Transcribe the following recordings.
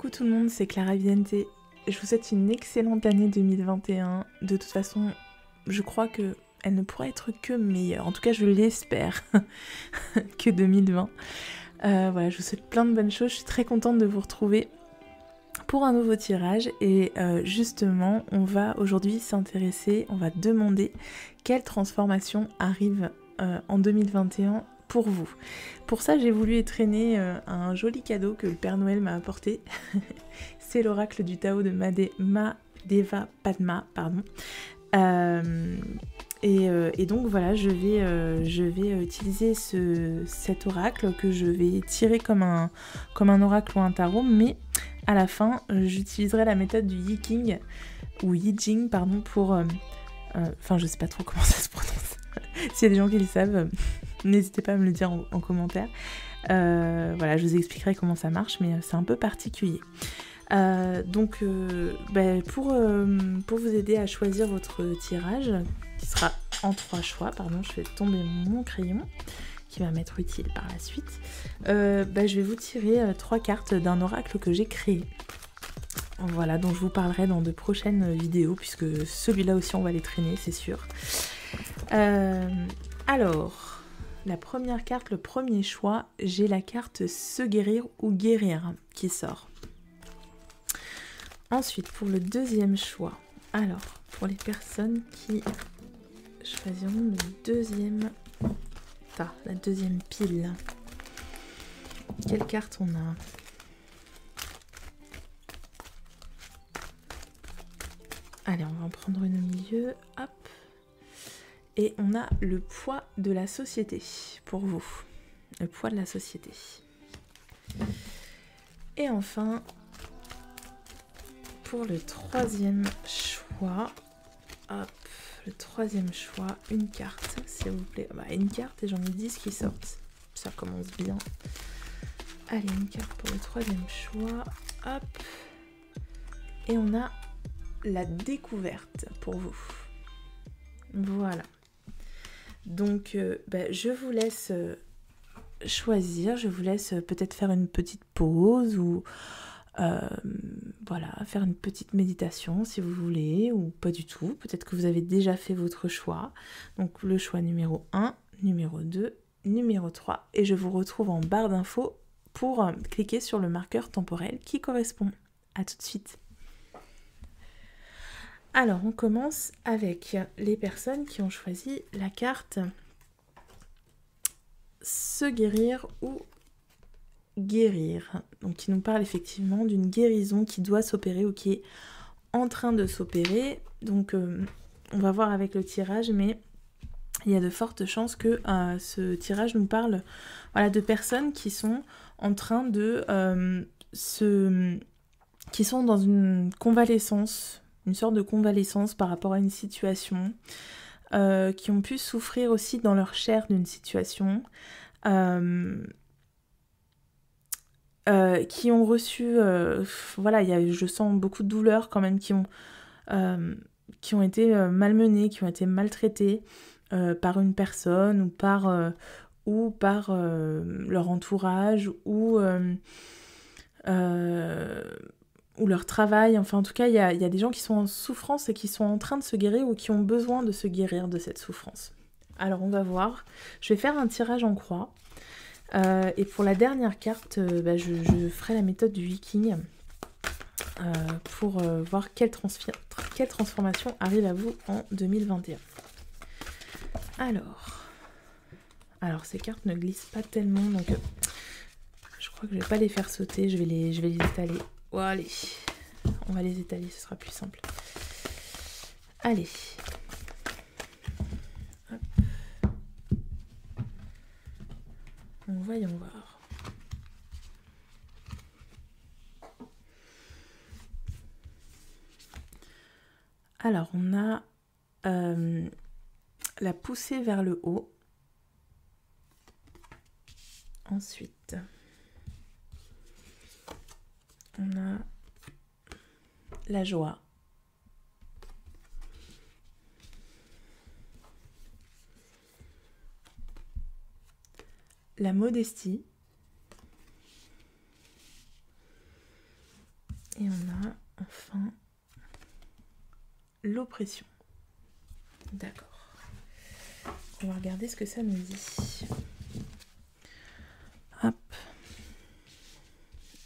Coucou tout le monde, c'est Clara Viente. Je vous souhaite une excellente année 2021. De toute façon, je crois que elle ne pourra être que meilleure. En tout cas, je l'espère que 2020. Voilà, je vous souhaite plein de bonnes choses. Je suis très contente de vous retrouver pour un nouveau tirage. Et justement, on va aujourd'hui s'intéresser, on va demander quelle transformation arrive en 2021 pour vous. Pour ça, j'ai voulu étrenner un joli cadeau que le Père Noël m'a apporté. C'est l'oracle du Tao de Mahadeva Padma, pardon. Et donc voilà, je vais utiliser cet oracle que je vais tirer comme un oracle ou un tarot, mais à la fin, j'utiliserai la méthode du Yi Jing, pardon, pour... Enfin, je sais pas trop comment ça se prononce. S'il y a des gens qui le savent, n'hésitez pas à me le dire en commentaire. Voilà, je vous expliquerai comment ça marche, mais c'est un peu particulier. Donc, pour vous aider à choisir votre tirage, qui sera en 3 choix, pardon, je fais tomber mon crayon, qui va m'être utile par la suite, je vais vous tirer 3 cartes d'un oracle que j'ai créé. Voilà, dont je vous parlerai dans de prochaines vidéos, puisque celui-là aussi on va les traîner, c'est sûr. Alors, la première carte, le premier choix, j'ai la carte Se guérir ou guérir qui sort. Ensuite, pour le deuxième choix, alors, pour les personnes qui choisiront la deuxième pile, quelle carte on a ? Allez, on va en prendre une au milieu, hop. Et on a le poids de la société pour vous. Le poids de la société. Et enfin, pour le troisième choix, hop, le troisième choix, une carte, s'il vous plaît. Une carte et j'en ai 10 qui sortent. Ça commence bien. Allez, une carte pour le troisième choix, hop. Et on a la découverte pour vous. Voilà. Donc, je vous laisse choisir, je vous laisse peut-être faire une petite pause ou faire une petite méditation si vous voulez, ou pas du tout. Peut-être que vous avez déjà fait votre choix. Donc, le choix numéro 1, numéro 2, numéro 3. Et je vous retrouve en barre d'infos pour cliquer sur le marqueur temporel qui correspond. À tout de suite. Alors, on commence avec les personnes qui ont choisi la carte Se guérir ou guérir. Donc, qui nous parle effectivement d'une guérison qui doit s'opérer ou qui est en train de s'opérer. Donc, on va voir avec le tirage, mais il y a de fortes chances que ce tirage nous parle de personnes qui sont en train de qui sont dans une convalescence, une sorte de convalescence par rapport à une situation, qui ont pu souffrir aussi dans leur chair d'une situation, qui ont reçu, je sens beaucoup de douleurs quand même, qui ont été malmenées, qui ont été maltraitées par une personne ou par leur entourage ou leur travail. Enfin, en tout cas, il y a des gens qui sont en souffrance et qui sont en train de se guérir ou qui ont besoin de se guérir de cette souffrance. Alors, on va voir. Je vais faire un tirage en croix. Et pour la dernière carte, je ferai la méthode du Viking pour voir quelle transformation arrive à vous en 2021. Alors ces cartes ne glissent pas tellement, donc je crois que je vais pas les faire sauter, je vais les étaler. Oh, allez, on va les étaler, ce sera plus simple. Allez. Hop. Donc, voyons voir. Alors, on a la poussée vers le haut. Ensuite, on a la joie. La modestie. Et on a enfin l'oppression. D'accord. On va regarder ce que ça nous dit. Hop.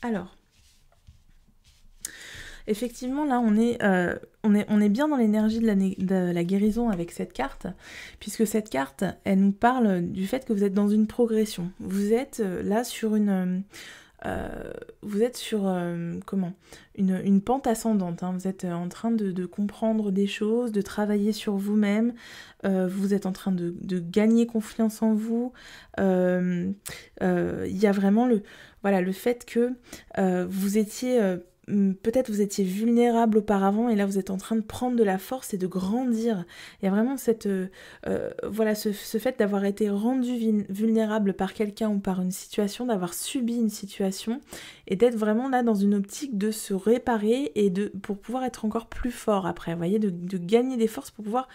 Alors, effectivement, là, on est bien dans l'énergie de la guérison avec cette carte, puisque cette carte, elle nous parle du fait que vous êtes dans une progression. Vous êtes là sur une pente ascendante, hein. Vous êtes en train de comprendre des choses, de travailler sur vous-même, vous êtes en train de gagner confiance en vous. Il y a vraiment le fait que vous étiez... peut-être vous étiez vulnérable auparavant et là vous êtes en train de prendre de la force et de grandir. Il y a vraiment ce fait d'avoir été rendu vulnérable par quelqu'un ou par une situation, d'avoir subi une situation et d'être vraiment là dans une optique de se réparer et pour pouvoir être encore plus fort après, vous voyez, de gagner des forces pour pouvoir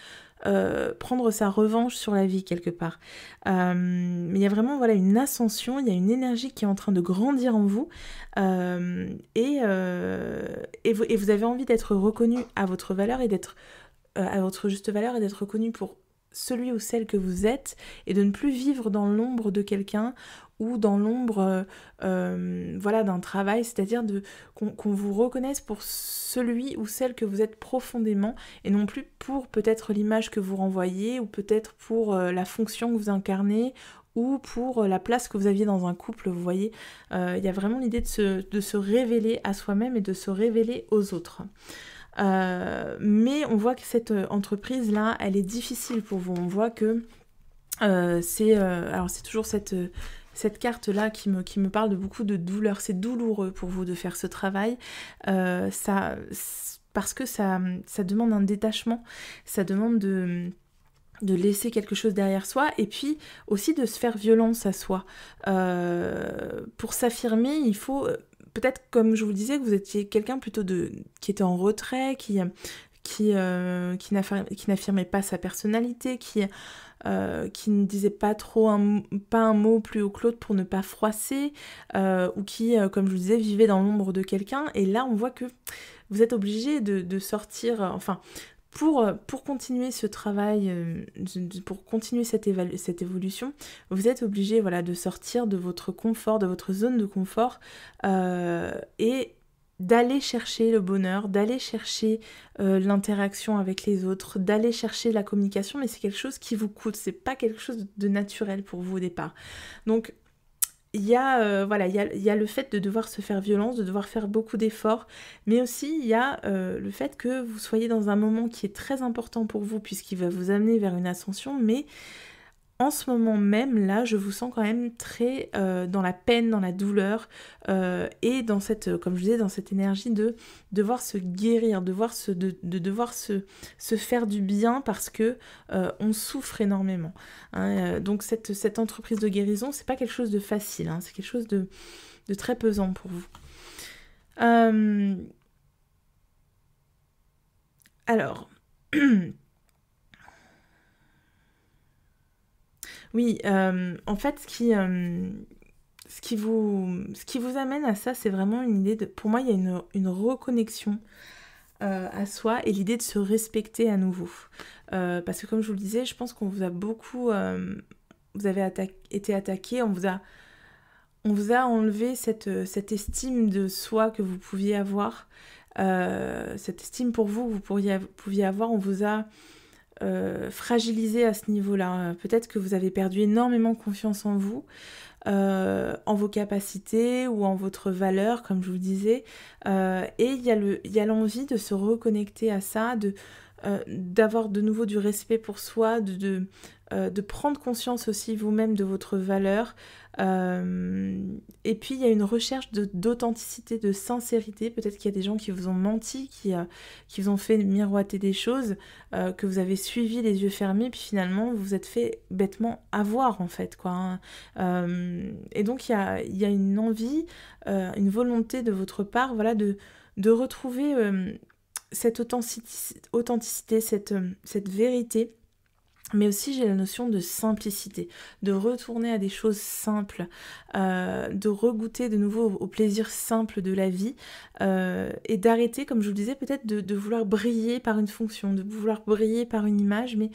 prendre sa revanche sur la vie quelque part. Mais il y a vraiment une ascension, il y a une énergie qui est en train de grandir en vous et vous avez envie d'être reconnu à votre valeur et d'être à votre juste valeur et d'être reconnu pour celui ou celle que vous êtes et de ne plus vivre dans l'ombre de quelqu'un ou dans l'ombre d'un travail, c'est-à-dire qu'on vous reconnaisse pour celui ou celle que vous êtes profondément et non plus pour peut-être l'image que vous renvoyez ou peut-être pour la fonction que vous incarnez ou pour la place que vous aviez dans un couple, vous voyez. Il y a vraiment l'idée de se révéler à soi-même et de se révéler aux autres. Mais on voit que cette entreprise-là, elle est difficile pour vous. On voit que c'est toujours cette carte-là qui me parle de beaucoup de douleur. C'est douloureux pour vous de faire ce travail. Parce que ça demande un détachement, ça demande de laisser quelque chose derrière soi et puis aussi de se faire violence à soi. Pour s'affirmer, il faut... peut-être, comme je vous le disais, que vous étiez quelqu'un plutôt qui était en retrait, qui n'affirmait pas sa personnalité, qui ne disait pas un mot plus haut que l'autre pour ne pas froisser, ou qui, comme je vous le disais, vivait dans l'ombre de quelqu'un. Et là, on voit que vous êtes obligé de sortir... Pour continuer ce travail, pour continuer cette évolution, vous êtes obligé de sortir de votre confort, de votre zone de confort et d'aller chercher le bonheur, d'aller chercher l'interaction avec les autres, d'aller chercher la communication, mais c'est quelque chose qui vous coûte, c'est pas quelque chose de naturel pour vous au départ. Donc, il y a le fait de devoir se faire violence, de devoir faire beaucoup d'efforts, mais aussi il y a le fait que vous soyez dans un moment qui est très important pour vous puisqu'il va vous amener vers une ascension, mais en ce moment même, là, je vous sens quand même très dans la peine, dans la douleur et dans cette, comme je disais, dans cette énergie de devoir se guérir, de devoir se faire du bien parce que on souffre énormément. Hein. Donc cette entreprise de guérison, c'est pas quelque chose de facile, hein, c'est quelque chose de très pesant pour vous. Alors... Oui, en fait, ce qui vous amène à ça, c'est vraiment une idée de... Pour moi, il y a une reconnexion à soi et l'idée de se respecter à nouveau. Parce que comme je vous le disais, je pense qu'on vous a beaucoup... vous avez été attaqué, on vous a enlevé cette estime de soi que vous pouviez avoir. Cette estime pour vous que vous pouviez avoir, on vous a... fragilisé à ce niveau-là. Peut-être que vous avez perdu énormément confiance en vous, en vos capacités ou en votre valeur, comme je vous le disais. Et il y a l'envie de se reconnecter à ça, d'avoir de nouveau du respect pour soi, de prendre conscience aussi vous-même de votre valeur. Et puis il y a une recherche d'authenticité, de sincérité. Peut-être qu'il y a des gens qui vous ont menti, qui vous ont fait miroiter des choses, que vous avez suivi les yeux fermés, puis finalement vous vous êtes fait bêtement avoir en fait, quoi. Et donc il y a une envie, une volonté de votre part, de retrouver cette authenticité, cette vérité. Mais aussi j'ai la notion de simplicité, de retourner à des choses simples, de regoûter de nouveau au plaisir simple de la vie, et d'arrêter, comme je vous le disais, peut-être de vouloir briller par une fonction, de vouloir briller par une image, mais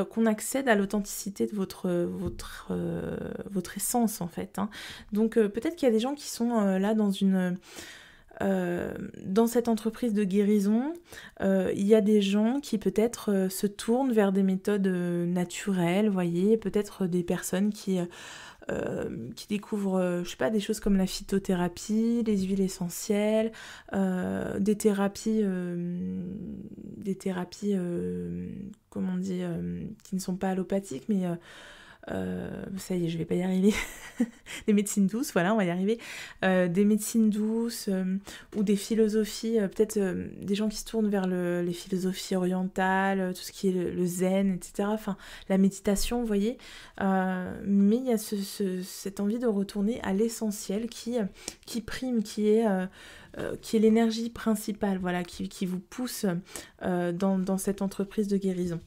qu'on accède à l'authenticité de votre essence en fait. Hein. Donc peut-être qu'il y a des gens qui sont là dans cette entreprise de guérison, il y a des gens qui peut-être se tournent vers des méthodes naturelles, vous voyez, peut-être des personnes qui découvrent, je sais pas, des choses comme la phytothérapie, les huiles essentielles, des thérapies, comment on dit, qui ne sont pas allopathiques, mais ça y est, je vais pas y arriver. Des médecines douces, voilà, on va y arriver. Des médecines douces ou des philosophies, peut-être des gens qui se tournent vers les philosophies orientales, tout ce qui est le zen, etc. Enfin, la méditation, vous voyez. Mais il y a cette envie de retourner à l'essentiel qui prime, qui est l'énergie principale, voilà, qui vous pousse dans cette entreprise de guérison.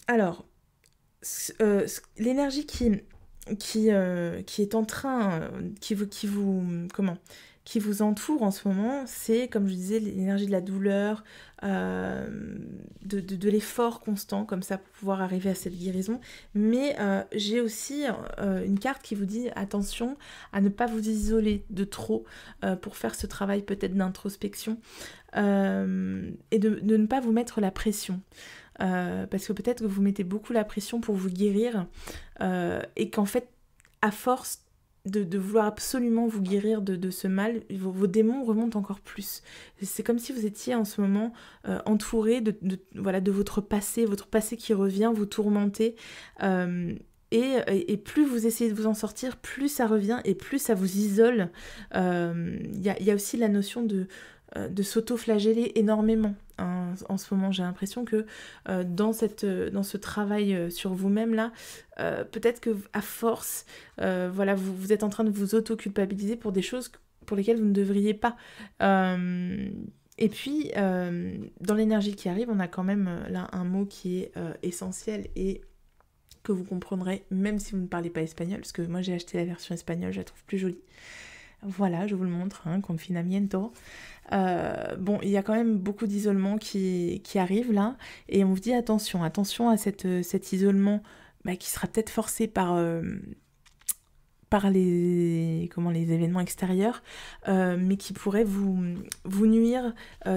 Alors, l'énergie qui est en train, qui vous entoure en ce moment, c'est, comme je disais, l'énergie de la douleur, de l'effort constant, comme ça, pour pouvoir arriver à cette guérison. Mais j'ai aussi une carte qui vous dit, attention à ne pas vous isoler de trop pour faire ce travail peut-être d'introspection, et de ne pas vous mettre la pression. Parce que peut-être que vous mettez beaucoup la pression pour vous guérir et qu'en fait, à force de vouloir absolument vous guérir de ce mal, vos démons remontent encore plus. C'est comme si vous étiez en ce moment entouré de votre passé qui revient vous tourmenter. Et plus vous essayez de vous en sortir, plus ça revient et plus ça vous isole. Il y a aussi la notion de s'auto-flageller énormément. Hein. En ce moment, j'ai l'impression que dans ce travail sur vous-même là, peut-être que à force, voilà, vous êtes en train de vous auto-culpabiliser pour des choses pour lesquelles vous ne devriez pas. Et puis, dans l'énergie qui arrive, on a quand même là un mot qui est essentiel et que vous comprendrez même si vous ne parlez pas espagnol, parce que moi j'ai acheté la version espagnole, je la trouve plus jolie. Voilà, je vous le montre, hein, confinamiento. Bon, il y a quand même beaucoup d'isolement qui arrive là, et on vous dit attention à cet isolement qui sera peut-être forcé par les événements extérieurs, mais qui pourrait vous nuire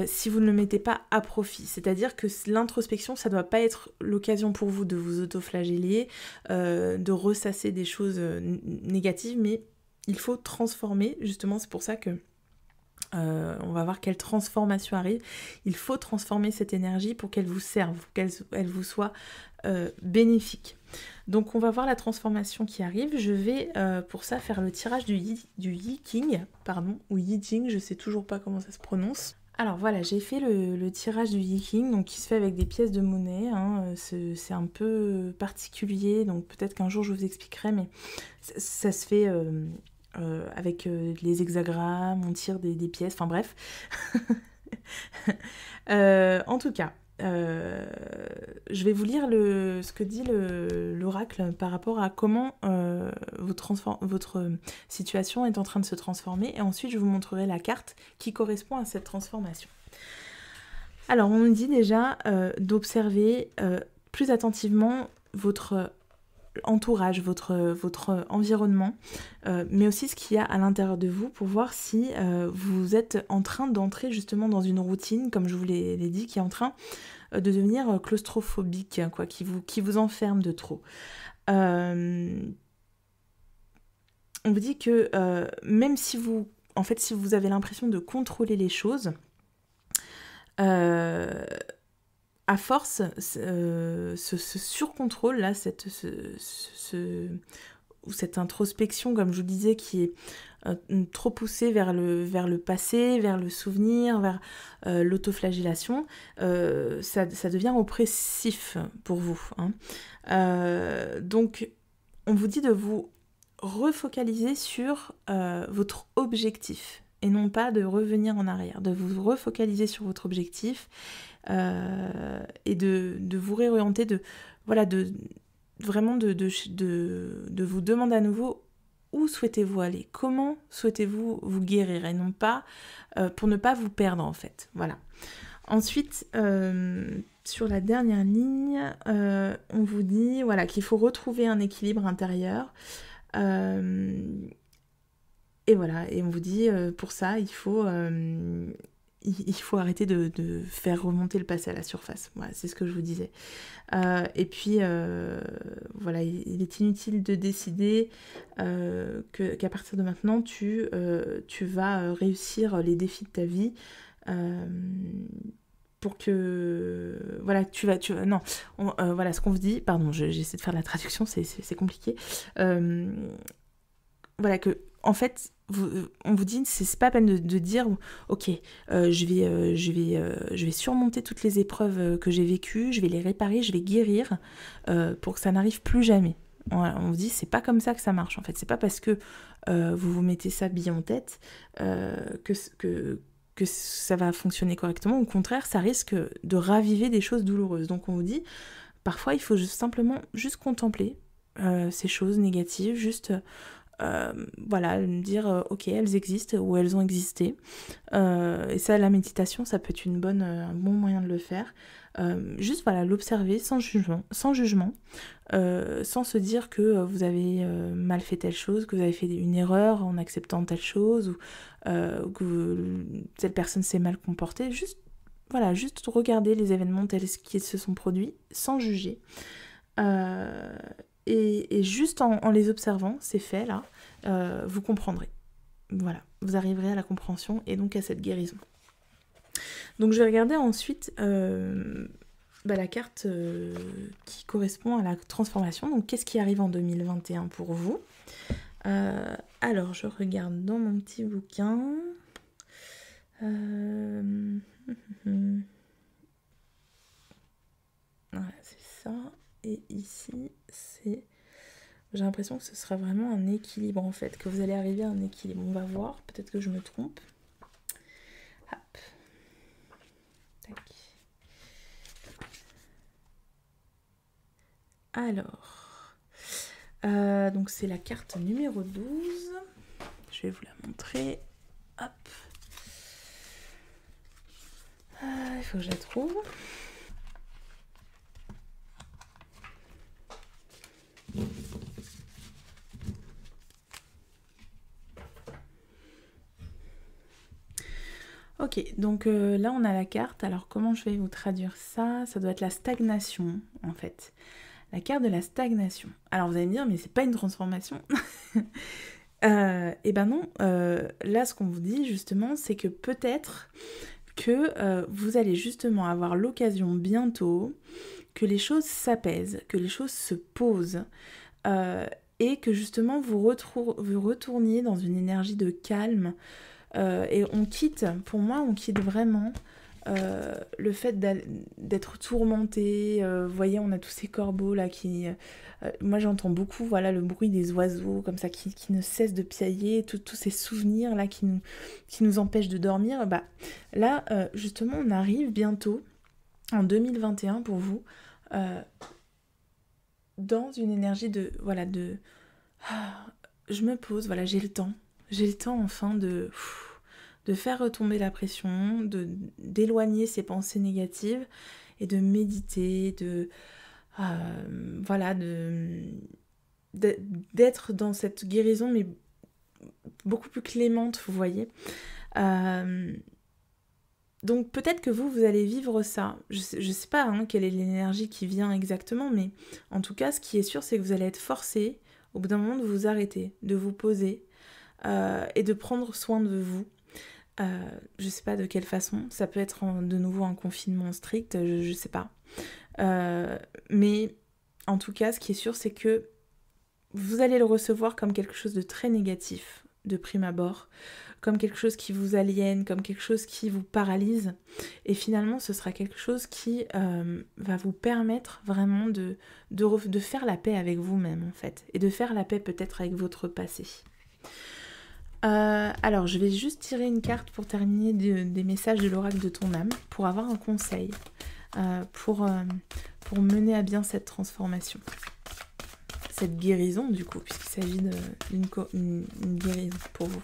si vous ne le mettez pas à profit. C'est-à-dire que l'introspection, ça ne doit pas être l'occasion pour vous de vous autoflageller, de ressasser des choses négatives, mais il faut transformer, justement, c'est pour ça que on va voir quelle transformation arrive. Il faut transformer cette énergie pour qu'elle vous serve, pour qu'elle vous soit bénéfique. Donc on va voir la transformation qui arrive. Je vais pour ça faire le tirage du Yi King, ou Yi Jing, je sais toujours pas comment ça se prononce. Alors voilà, j'ai fait le tirage du Yi King, donc qui se fait avec des pièces de monnaie, hein, c'est un peu particulier, donc peut-être qu'un jour je vous expliquerai, mais ça se fait avec les hexagrammes, on tire des pièces, enfin bref. En tout cas, je vais vous lire ce que dit l'oracle par rapport à comment votre situation est en train de se transformer, et ensuite je vous montrerai la carte qui correspond à cette transformation. Alors on nous dit déjà d'observer plus attentivement votre entourage, votre environnement, mais aussi ce qu'il y a à l'intérieur de vous pour voir si vous êtes en train d'entrer justement dans une routine, comme je vous l'ai dit, qui est en train de devenir claustrophobique, quoi, qui vous enferme de trop. On vous dit que même si vous avez l'impression de contrôler les choses, à force, ce surcontrôle là, cette introspection, comme je vous disais, qui est trop poussée vers le passé, vers le souvenir, vers l'autoflagellation, ça devient oppressif pour vous. Hein. Donc, on vous dit de vous refocaliser sur votre objectif, et non pas de revenir en arrière, de vous refocaliser sur votre objectif, et de vous réorienter, voilà, vraiment de vous demander à nouveau où souhaitez-vous aller, comment souhaitez-vous vous guérir, et non pas pour ne pas vous perdre en fait. Voilà. Ensuite, sur la dernière ligne, on vous dit voilà, qu'il faut retrouver un équilibre intérieur. Et voilà, et on vous dit pour ça, il faut arrêter de faire remonter le passé à la surface. Voilà, c'est ce que je vous disais. Et puis, voilà, il est inutile de décider qu'à partir de maintenant, tu vas réussir les défis de ta vie. Pour que... Voilà, non, voilà, ce qu'on vous dit... Pardon, j'essaie de faire la traduction, c'est compliqué. Voilà, que, en fait, on vous dit, c'est pas peine de dire, ok, je vais surmonter toutes les épreuves que j'ai vécues, je vais les réparer, je vais guérir pour que ça n'arrive plus jamais. Voilà, on vous dit, c'est pas comme ça que ça marche, en fait. C'est pas parce que vous vous mettez ça bien en tête que ça va fonctionner correctement. Au contraire, ça risque de raviver des choses douloureuses. Donc on vous dit, parfois il faut simplement contempler ces choses négatives, voilà, dire ok, elles existent ou elles ont existé. Et ça, la méditation, ça peut être un bon moyen de le faire. Juste voilà, l'observer sans jugement, sans se dire que vous avez mal fait telle chose, que vous avez fait une erreur en acceptant telle chose, ou que telle personne s'est mal comportée. Juste regarder les événements tels qu'ils se sont produits sans juger. Et juste en les observant, ces faits-là, vous comprendrez. Voilà, vous arriverez à la compréhension et donc à cette guérison. Donc je vais regarder ensuite la carte qui correspond à la transformation. Donc qu'est-ce qui arrive en 2021 pour vous ? Alors je regarde dans mon petit bouquin. Voilà, c'est ça. Et ici, j'ai l'impression que ce sera vraiment un équilibre en fait, que vous allez arriver à un équilibre. On va voir, peut-être que je me trompe. Hop. Tac. Alors, donc c'est la carte numéro 12. Je vais vous la montrer. Hop. Il faut que je la trouve. Ok, donc là on a la carte. Alors comment je vais vous traduire ça ? Ça doit être la stagnation en fait. La carte de la stagnation. Alors vous allez me dire, mais c'est pas une transformation. Eh ben non, là ce qu'on vous dit justement, c'est que peut-être que vous allez justement avoir l'occasion bientôt que les choses s'apaisent, que les choses se posent, et que justement vous retourniez dans une énergie de calme. Et on quitte vraiment le fait d'être tourmenté. Vous voyez, on a tous ces corbeaux là qui... moi j'entends beaucoup le bruit des oiseaux comme ça qui ne cessent de piailler, tous ces souvenirs là qui nous empêchent de dormir. Là, justement, on arrive bientôt, en 2021 pour vous, dans une énergie de... je me pose, j'ai le temps. J'ai le temps enfin de faire retomber la pression, d'éloigner ces pensées négatives et de méditer, d'être dans cette guérison, mais beaucoup plus clémente, vous voyez. Donc peut-être que vous allez vivre ça. Je sais pas quelle est l'énergie qui vient exactement, mais en tout cas, ce qui est sûr, c'est que vous allez être forcé, au bout d'un moment, de vous arrêter, de vous poser, et de prendre soin de vous. Je sais pas de quelle façon, ça peut être de nouveau un confinement strict, je sais pas. Mais en tout cas, ce qui est sûr, c'est que vous allez le recevoir comme quelque chose de très négatif, de prime abord, comme quelque chose qui vous aliène, comme quelque chose qui vous paralyse. Et finalement, ce sera quelque chose qui va vous permettre vraiment de faire la paix avec vous-même, en fait. Et de faire la paix peut-être avec votre passé. Alors, je vais juste tirer une carte pour terminer des messages de l'oracle de ton âme, pour avoir un conseil pour mener à bien cette transformation. Cette guérison du coup, puisqu'il s'agit d'une guérison pour vous.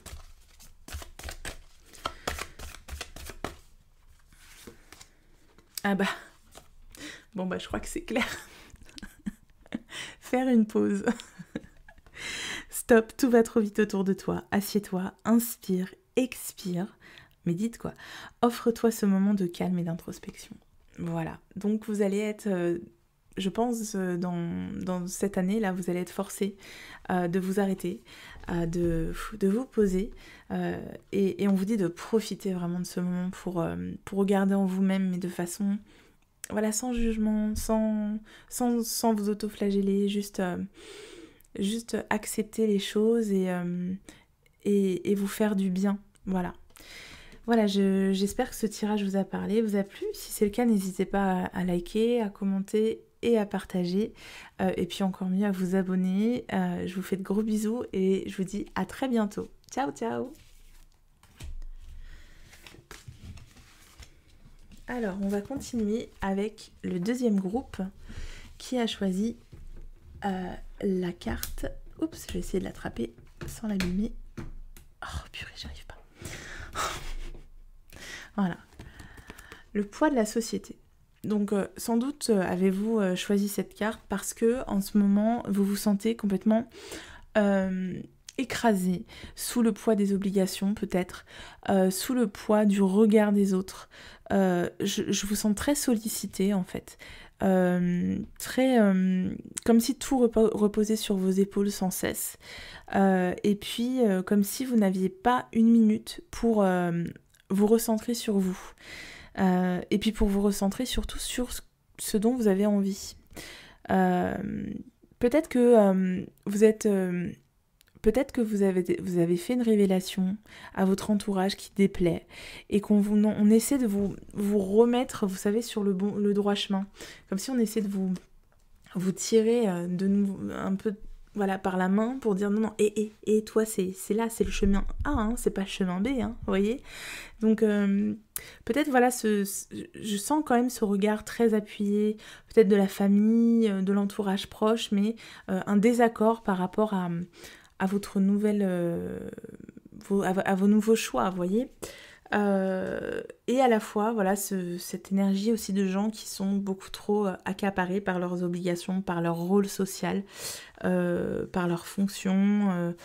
Ah bah, bon bah je crois que c'est clair. Faire une pause. Stop, tout va trop vite autour de toi. Assieds-toi, inspire, expire, médite quoi. Offre-toi ce moment de calme et d'introspection. Voilà, donc vous allez être... je pense dans cette année là vous allez être forcé de vous arrêter, de vous poser et on vous dit de profiter vraiment de ce moment pour regarder en vous-même, mais de façon voilà, sans jugement, sans vous auto-flageller, juste accepter les choses et vous faire du bien. Voilà, j'espère que ce tirage vous a parlé, vous a plu. Si c'est le cas, n'hésitez pas à liker, à commenter et à partager. Et puis encore mieux, à vous abonner. Je vous fais de gros bisous et je vous dis à très bientôt. Ciao, ciao! Alors, on va continuer avec le deuxième groupe qui a choisi la carte... Oups, je vais essayer de l'attraper sans l'abîmer. Oh, purée, j'arrive pas. Voilà. Le poids de la société. Donc, sans doute avez-vous choisi cette carte parce que en ce moment, vous vous sentez complètement écrasé sous le poids des obligations, peut-être, sous le poids du regard des autres. Je vous sens très sollicité, en fait. Très comme si tout reposait sur vos épaules sans cesse. Et puis, comme si vous n'aviez pas une minute pour... vous recentrer sur vous. Et puis pour vous recentrer surtout sur ce dont vous avez envie. Peut-être que vous avez fait une révélation à votre entourage qui déplaît et on essaie de vous remettre, vous savez, sur le droit chemin. Comme si on essaie de vous tirer de nouveau un peu... Voilà, par la main pour dire non, et toi, c'est là, c'est le chemin A, hein, c'est pas le chemin B, hein, vous voyez. Donc, peut-être, voilà, je sens quand même ce regard très appuyé, peut-être de la famille, de l'entourage proche, mais un désaccord par rapport à votre nouvelle... à vos nouveaux choix, vous voyez. Et à la fois, voilà, cette énergie aussi de gens qui sont beaucoup trop accaparés par leurs obligations, par leur rôle social, par leur fonction.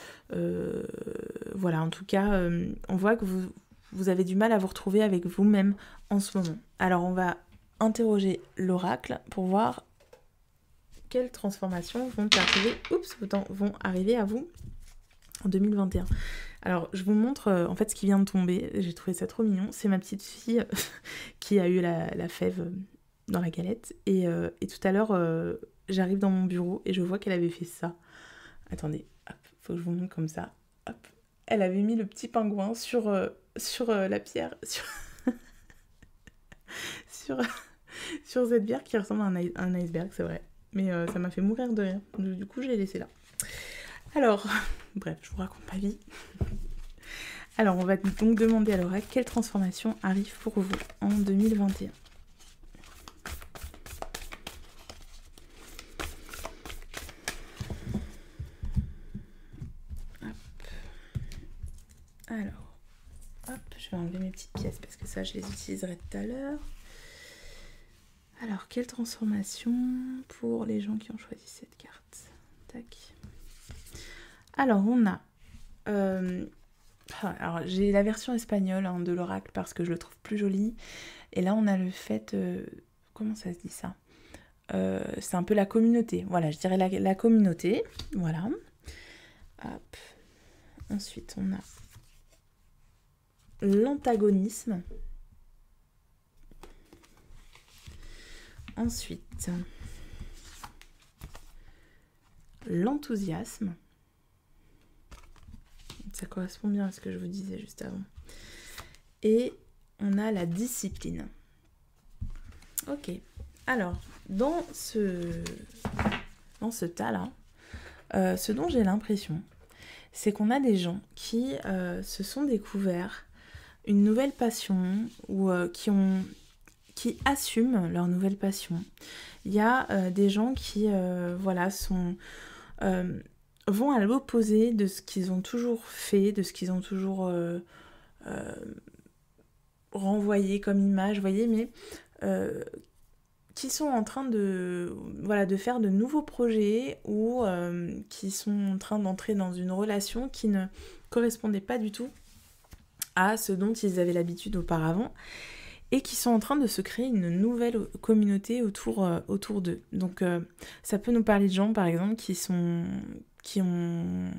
Voilà, en tout cas, on voit que vous avez du mal à vous retrouver avec vous-même en ce moment. Alors, on va interroger l'oracle pour voir quelles transformations vont arriver à vous en 2021. Alors, je vous montre en fait ce qui vient de tomber. J'ai trouvé ça trop mignon. C'est ma petite fille qui a eu la fève dans la galette. Et tout à l'heure, j'arrive dans mon bureau et je vois qu'elle avait fait ça. Attendez, hop, faut que je vous montre comme ça. Hop. Elle avait mis le petit pingouin sur la pierre, sur cette bière qui ressemble à un iceberg, c'est vrai. Mais ça m'a fait mourir de rire. Du coup, je l'ai laissé là. Alors, bref, je vous raconte ma vie. Alors, on va donc demander à l'oracle quelle transformation arrive pour vous en 2021. Hop. Alors, hop, je vais enlever mes petites pièces parce que ça, je les utiliserai tout à l'heure. Alors, quelle transformation pour les gens qui ont choisi cette carte? Tac. Alors, on a... alors, j'ai la version espagnole de l'oracle parce que je le trouve plus joli. Et là, on a le fait... comment ça se dit ça? C'est un peu la communauté. Voilà, je dirais la communauté. Voilà. Hop. Ensuite, on a l'antagonisme. Ensuite, l'enthousiasme. Ça correspond bien à ce que je vous disais juste avant. Et on a la discipline. Ok. Alors, dans ce tas-là, ce dont j'ai l'impression, c'est qu'on a des gens qui se sont découverts une nouvelle passion ou qui qui assument leur nouvelle passion. Il y a des gens qui vont à l'opposé de ce qu'ils ont toujours fait, de ce qu'ils ont toujours renvoyé comme image, vous voyez, mais qui sont en train de faire de nouveaux projets ou qui sont en train d'entrer dans une relation qui ne correspondait pas du tout à ce dont ils avaient l'habitude auparavant et qui sont en train de se créer une nouvelle communauté autour d'eux. Donc ça peut nous parler de gens par exemple qui ont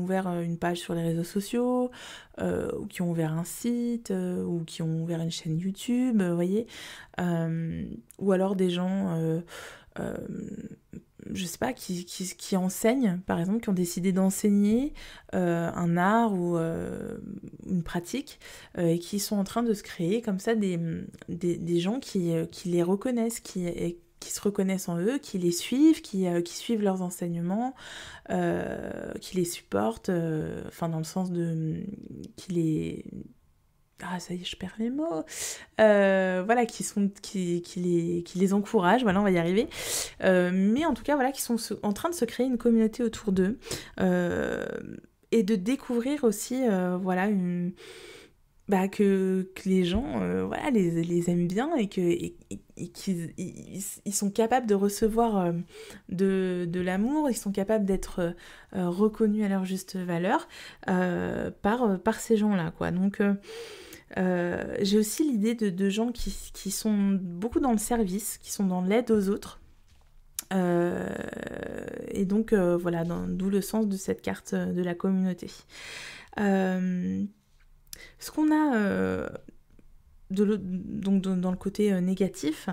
ouvert une page sur les réseaux sociaux, ou qui ont ouvert un site, ou qui ont ouvert une chaîne YouTube, vous voyez, ou alors des gens, je sais pas, qui enseignent, par exemple, qui ont décidé d'enseigner un art ou une pratique, et qui sont en train de se créer comme ça des gens qui les reconnaissent, qui se reconnaissent en eux, qui les suivent, qui suivent leurs enseignements, qui les supportent, dans le sens de... qui les... Ah, ça y est, je perds mes mots. Qui les encouragent, voilà, on va y arriver. Mais en tout cas, voilà, qui sont en train de se créer une communauté autour d'eux. Et de découvrir aussi, que les gens les aiment bien et qu'ils sont capables de recevoir de l'amour, ils sont capables d'être reconnus à leur juste valeur par ces gens-là, quoi. Donc j'ai aussi l'idée de gens qui sont beaucoup dans le service, qui sont dans l'aide aux autres. Et donc d'où le sens de cette carte de la communauté. Ce qu'on a donc dans le côté négatif,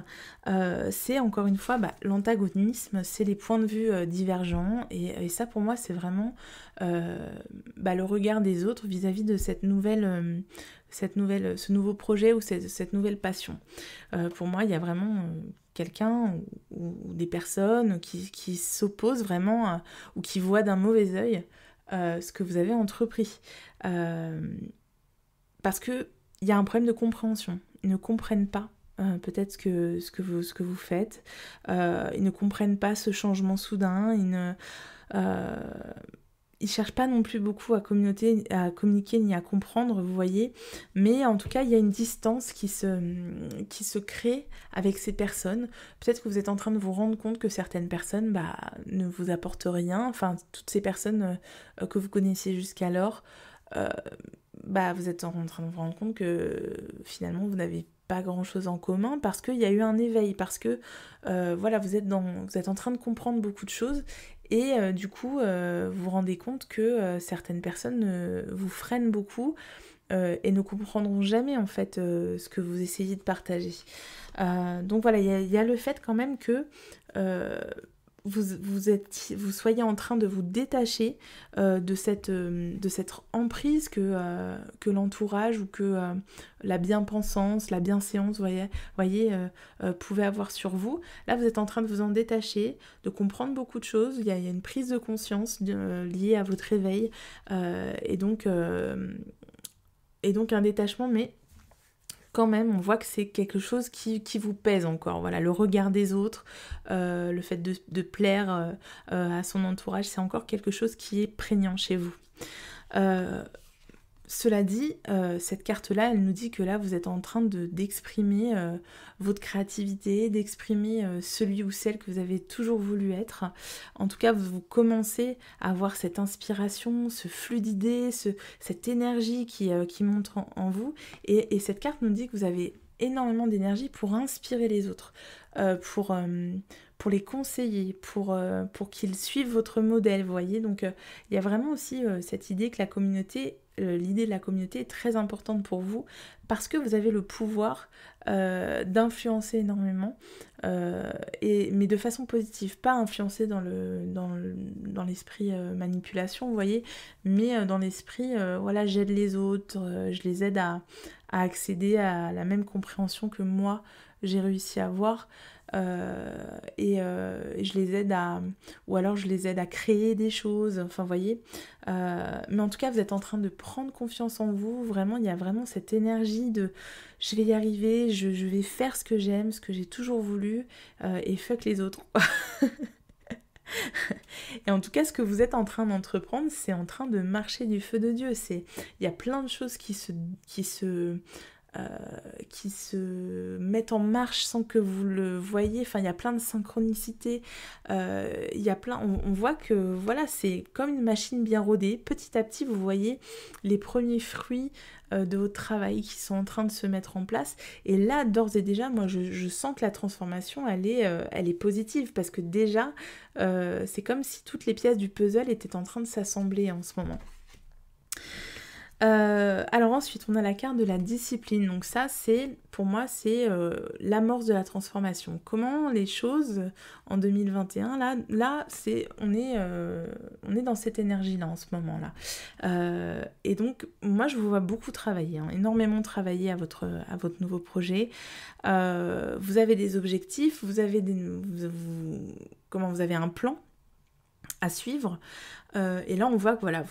c'est encore une fois l'antagonisme, c'est les points de vue divergents, et ça pour moi c'est vraiment le regard des autres vis-à-vis de ce nouveau projet ou cette nouvelle passion. Pour moi il y a vraiment quelqu'un ou des personnes qui s'opposent vraiment ou qui voient d'un mauvais œil ce que vous avez entrepris. Parce qu'il y a un problème de compréhension. Ils ne comprennent pas peut-être ce que vous faites. Ils ne comprennent pas ce changement soudain. Ils cherchent pas non plus beaucoup à communiquer ni à comprendre, vous voyez. Mais en tout cas, il y a une distance qui se crée avec ces personnes. Peut-être que vous êtes en train de vous rendre compte que certaines personnes ne vous apportent rien. Enfin, toutes ces personnes que vous connaissiez jusqu'alors... vous êtes en train de vous rendre compte que finalement vous n'avez pas grand chose en commun parce qu'il y a eu un éveil, parce que vous êtes en train de comprendre beaucoup de choses et du coup vous vous rendez compte que certaines personnes vous freinent beaucoup et ne comprendront jamais en fait ce que vous essayez de partager. Donc voilà, il y a le fait quand même que vous soyez en train de vous détacher de cette emprise que l'entourage ou que la bien-pensance, la bienséance, pouvait avoir sur vous. Là, vous êtes en train de vous en détacher, de comprendre beaucoup de choses. Il y a une prise de conscience liée à votre éveil et donc un détachement, mais quand même, on voit que c'est quelque chose qui vous pèse encore. Voilà, le regard des autres, le fait de plaire à son entourage, c'est encore quelque chose qui est prégnant chez vous. Cela dit, cette carte-là, elle nous dit que là, vous êtes en train d'exprimer votre créativité, d'exprimer celui ou celle que vous avez toujours voulu être. En tout cas, vous commencez à avoir cette inspiration, ce flux d'idées, cette énergie qui monte en vous. Et cette carte nous dit que vous avez énormément d'énergie pour inspirer les autres, pour les conseiller, pour qu'ils suivent votre modèle, vous voyez. Donc, il y a vraiment aussi cette idée que l'idée de la communauté est très importante pour vous parce que vous avez le pouvoir d'influencer énormément, mais de façon positive, pas influencer dans l'esprit manipulation, vous voyez, mais dans l'esprit, j'aide les autres, je les aide à accéder à la même compréhension que moi j'ai réussi à voir. Et je les aide ou alors je les aide à créer des choses, enfin vous voyez. Mais en tout cas, vous êtes en train de prendre confiance en vous. Vraiment, il y a vraiment cette énergie de je vais y arriver, je vais faire ce que j'aime, ce que j'ai toujours voulu, et fuck les autres. Et en tout cas, ce que vous êtes en train d'entreprendre, c'est en train de marcher du feu de Dieu. Il y a plein de choses qui se mettent en marche sans que vous le voyez. Enfin, il y a plein de synchronicités. Il y a on voit que voilà, c'est comme une machine bien rodée. Petit à petit, vous voyez les premiers fruits de votre travail qui sont en train de se mettre en place. Et là, d'ores et déjà, moi, je sens que la transformation, elle est positive parce que déjà, c'est comme si toutes les pièces du puzzle étaient en train de s'assembler en ce moment. Alors ensuite, on a la carte de la discipline. Donc ça, pour moi, c'est l'amorce de la transformation. Comment les choses en 2021, là on est dans cette énergie-là en ce moment-là. Et donc, moi, je vous vois beaucoup travailler, énormément travailler à votre nouveau projet. Vous avez des objectifs, vous avez un plan à suivre. Et là, on voit que voilà,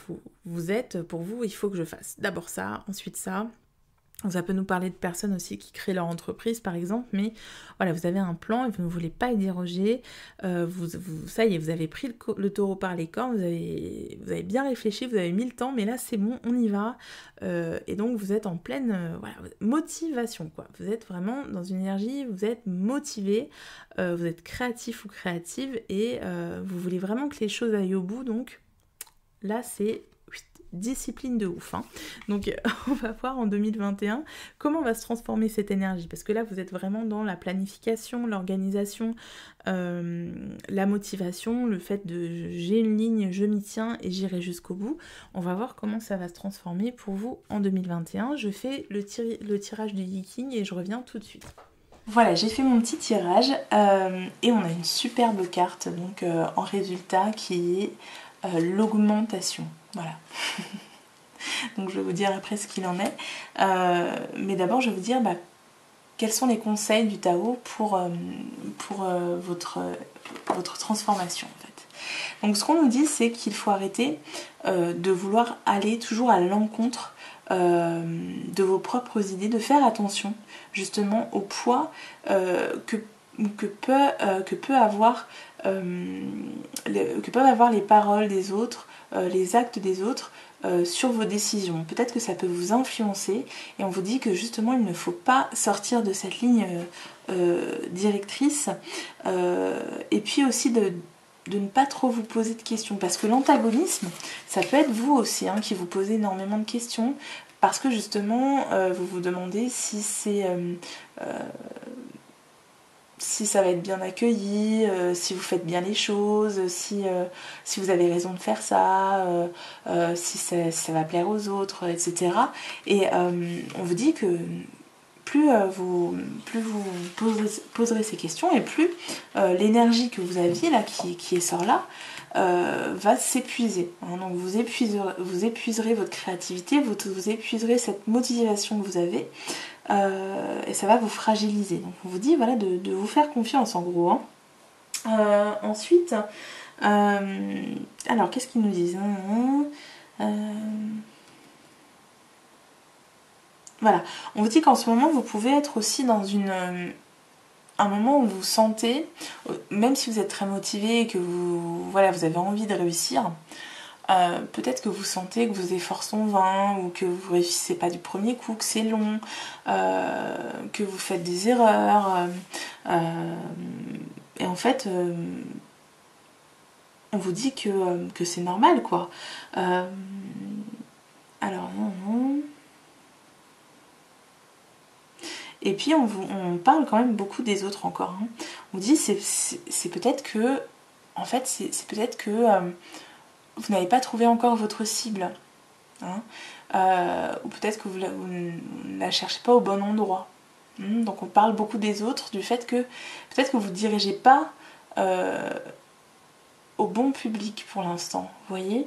vous êtes, pour vous, il faut que je fasse d'abord ça, ensuite ça. Ça peut nous parler de personnes aussi qui créent leur entreprise, par exemple, mais voilà, vous avez un plan et vous ne voulez pas y déroger. Ça y est, vous avez pris le taureau par les cornes, vous avez bien réfléchi, vous avez mis le temps, mais là, c'est bon, on y va. Et donc, vous êtes en pleine motivation, quoi. Vous êtes vraiment dans une énergie, vous êtes motivé, vous êtes créatif ou créative et vous voulez vraiment que les choses aillent au bout, donc là, c'est discipline de ouf. Donc, on va voir en 2021 comment va se transformer cette énergie. Parce que là, vous êtes vraiment dans la planification, l'organisation, la motivation, le fait de j'ai une ligne, je m'y tiens et j'irai jusqu'au bout. On va voir comment ça va se transformer pour vous en 2021. Je fais le tirage du Yiking et je reviens tout de suite. Voilà, j'ai fait mon petit tirage et on a une superbe carte donc en résultat qui est l'augmentation. Voilà. Donc je vais vous dire après ce qu'il en est. Mais d'abord je vais vous dire quels sont les conseils du Tao pour votre transformation en fait. Donc ce qu'on nous dit c'est qu'il faut arrêter de vouloir aller toujours à l'encontre de vos propres idées, de faire attention justement au poids que peuvent avoir les paroles des autres, les actes des autres sur vos décisions. Peut-être que ça peut vous influencer et on vous dit que justement il ne faut pas sortir de cette ligne directrice et puis aussi de ne pas trop vous poser de questions parce que l'antagonisme ça peut être vous aussi qui vous posez énormément de questions parce que justement vous vous demandez si ça va être bien accueilli, si vous faites bien les choses, si vous avez raison de faire ça, si ça va plaire aux autres, etc. Et on vous dit que plus vous poserez ces questions et plus l'énergie que vous aviez là, qui sort là, va s'épuiser. Donc vous épuiserez votre créativité, vous épuiserez cette motivation que vous avez et ça va vous fragiliser. Donc on vous dit voilà, de vous faire confiance en gros. Ensuite, alors qu'est-ce qu'ils nous disent Voilà, on vous dit qu'en ce moment vous pouvez être aussi dans un moment où vous sentez, même si vous êtes très motivé et que vous avez envie de réussir, peut-être que vous sentez que vos efforts sont vains ou que vous ne réussissez pas du premier coup, que c'est long, que vous faites des erreurs. Et en fait, on vous dit que c'est normal, quoi. Alors, non. Et puis on parle quand même beaucoup des autres encore. On dit c'est peut-être que en fait c'est peut-être que vous n'avez pas trouvé encore votre cible, ou peut-être que vous ne la cherchez pas au bon endroit. Donc on parle beaucoup des autres, du fait que peut-être que vous ne dirigez pas au bon public pour l'instant, vous voyez.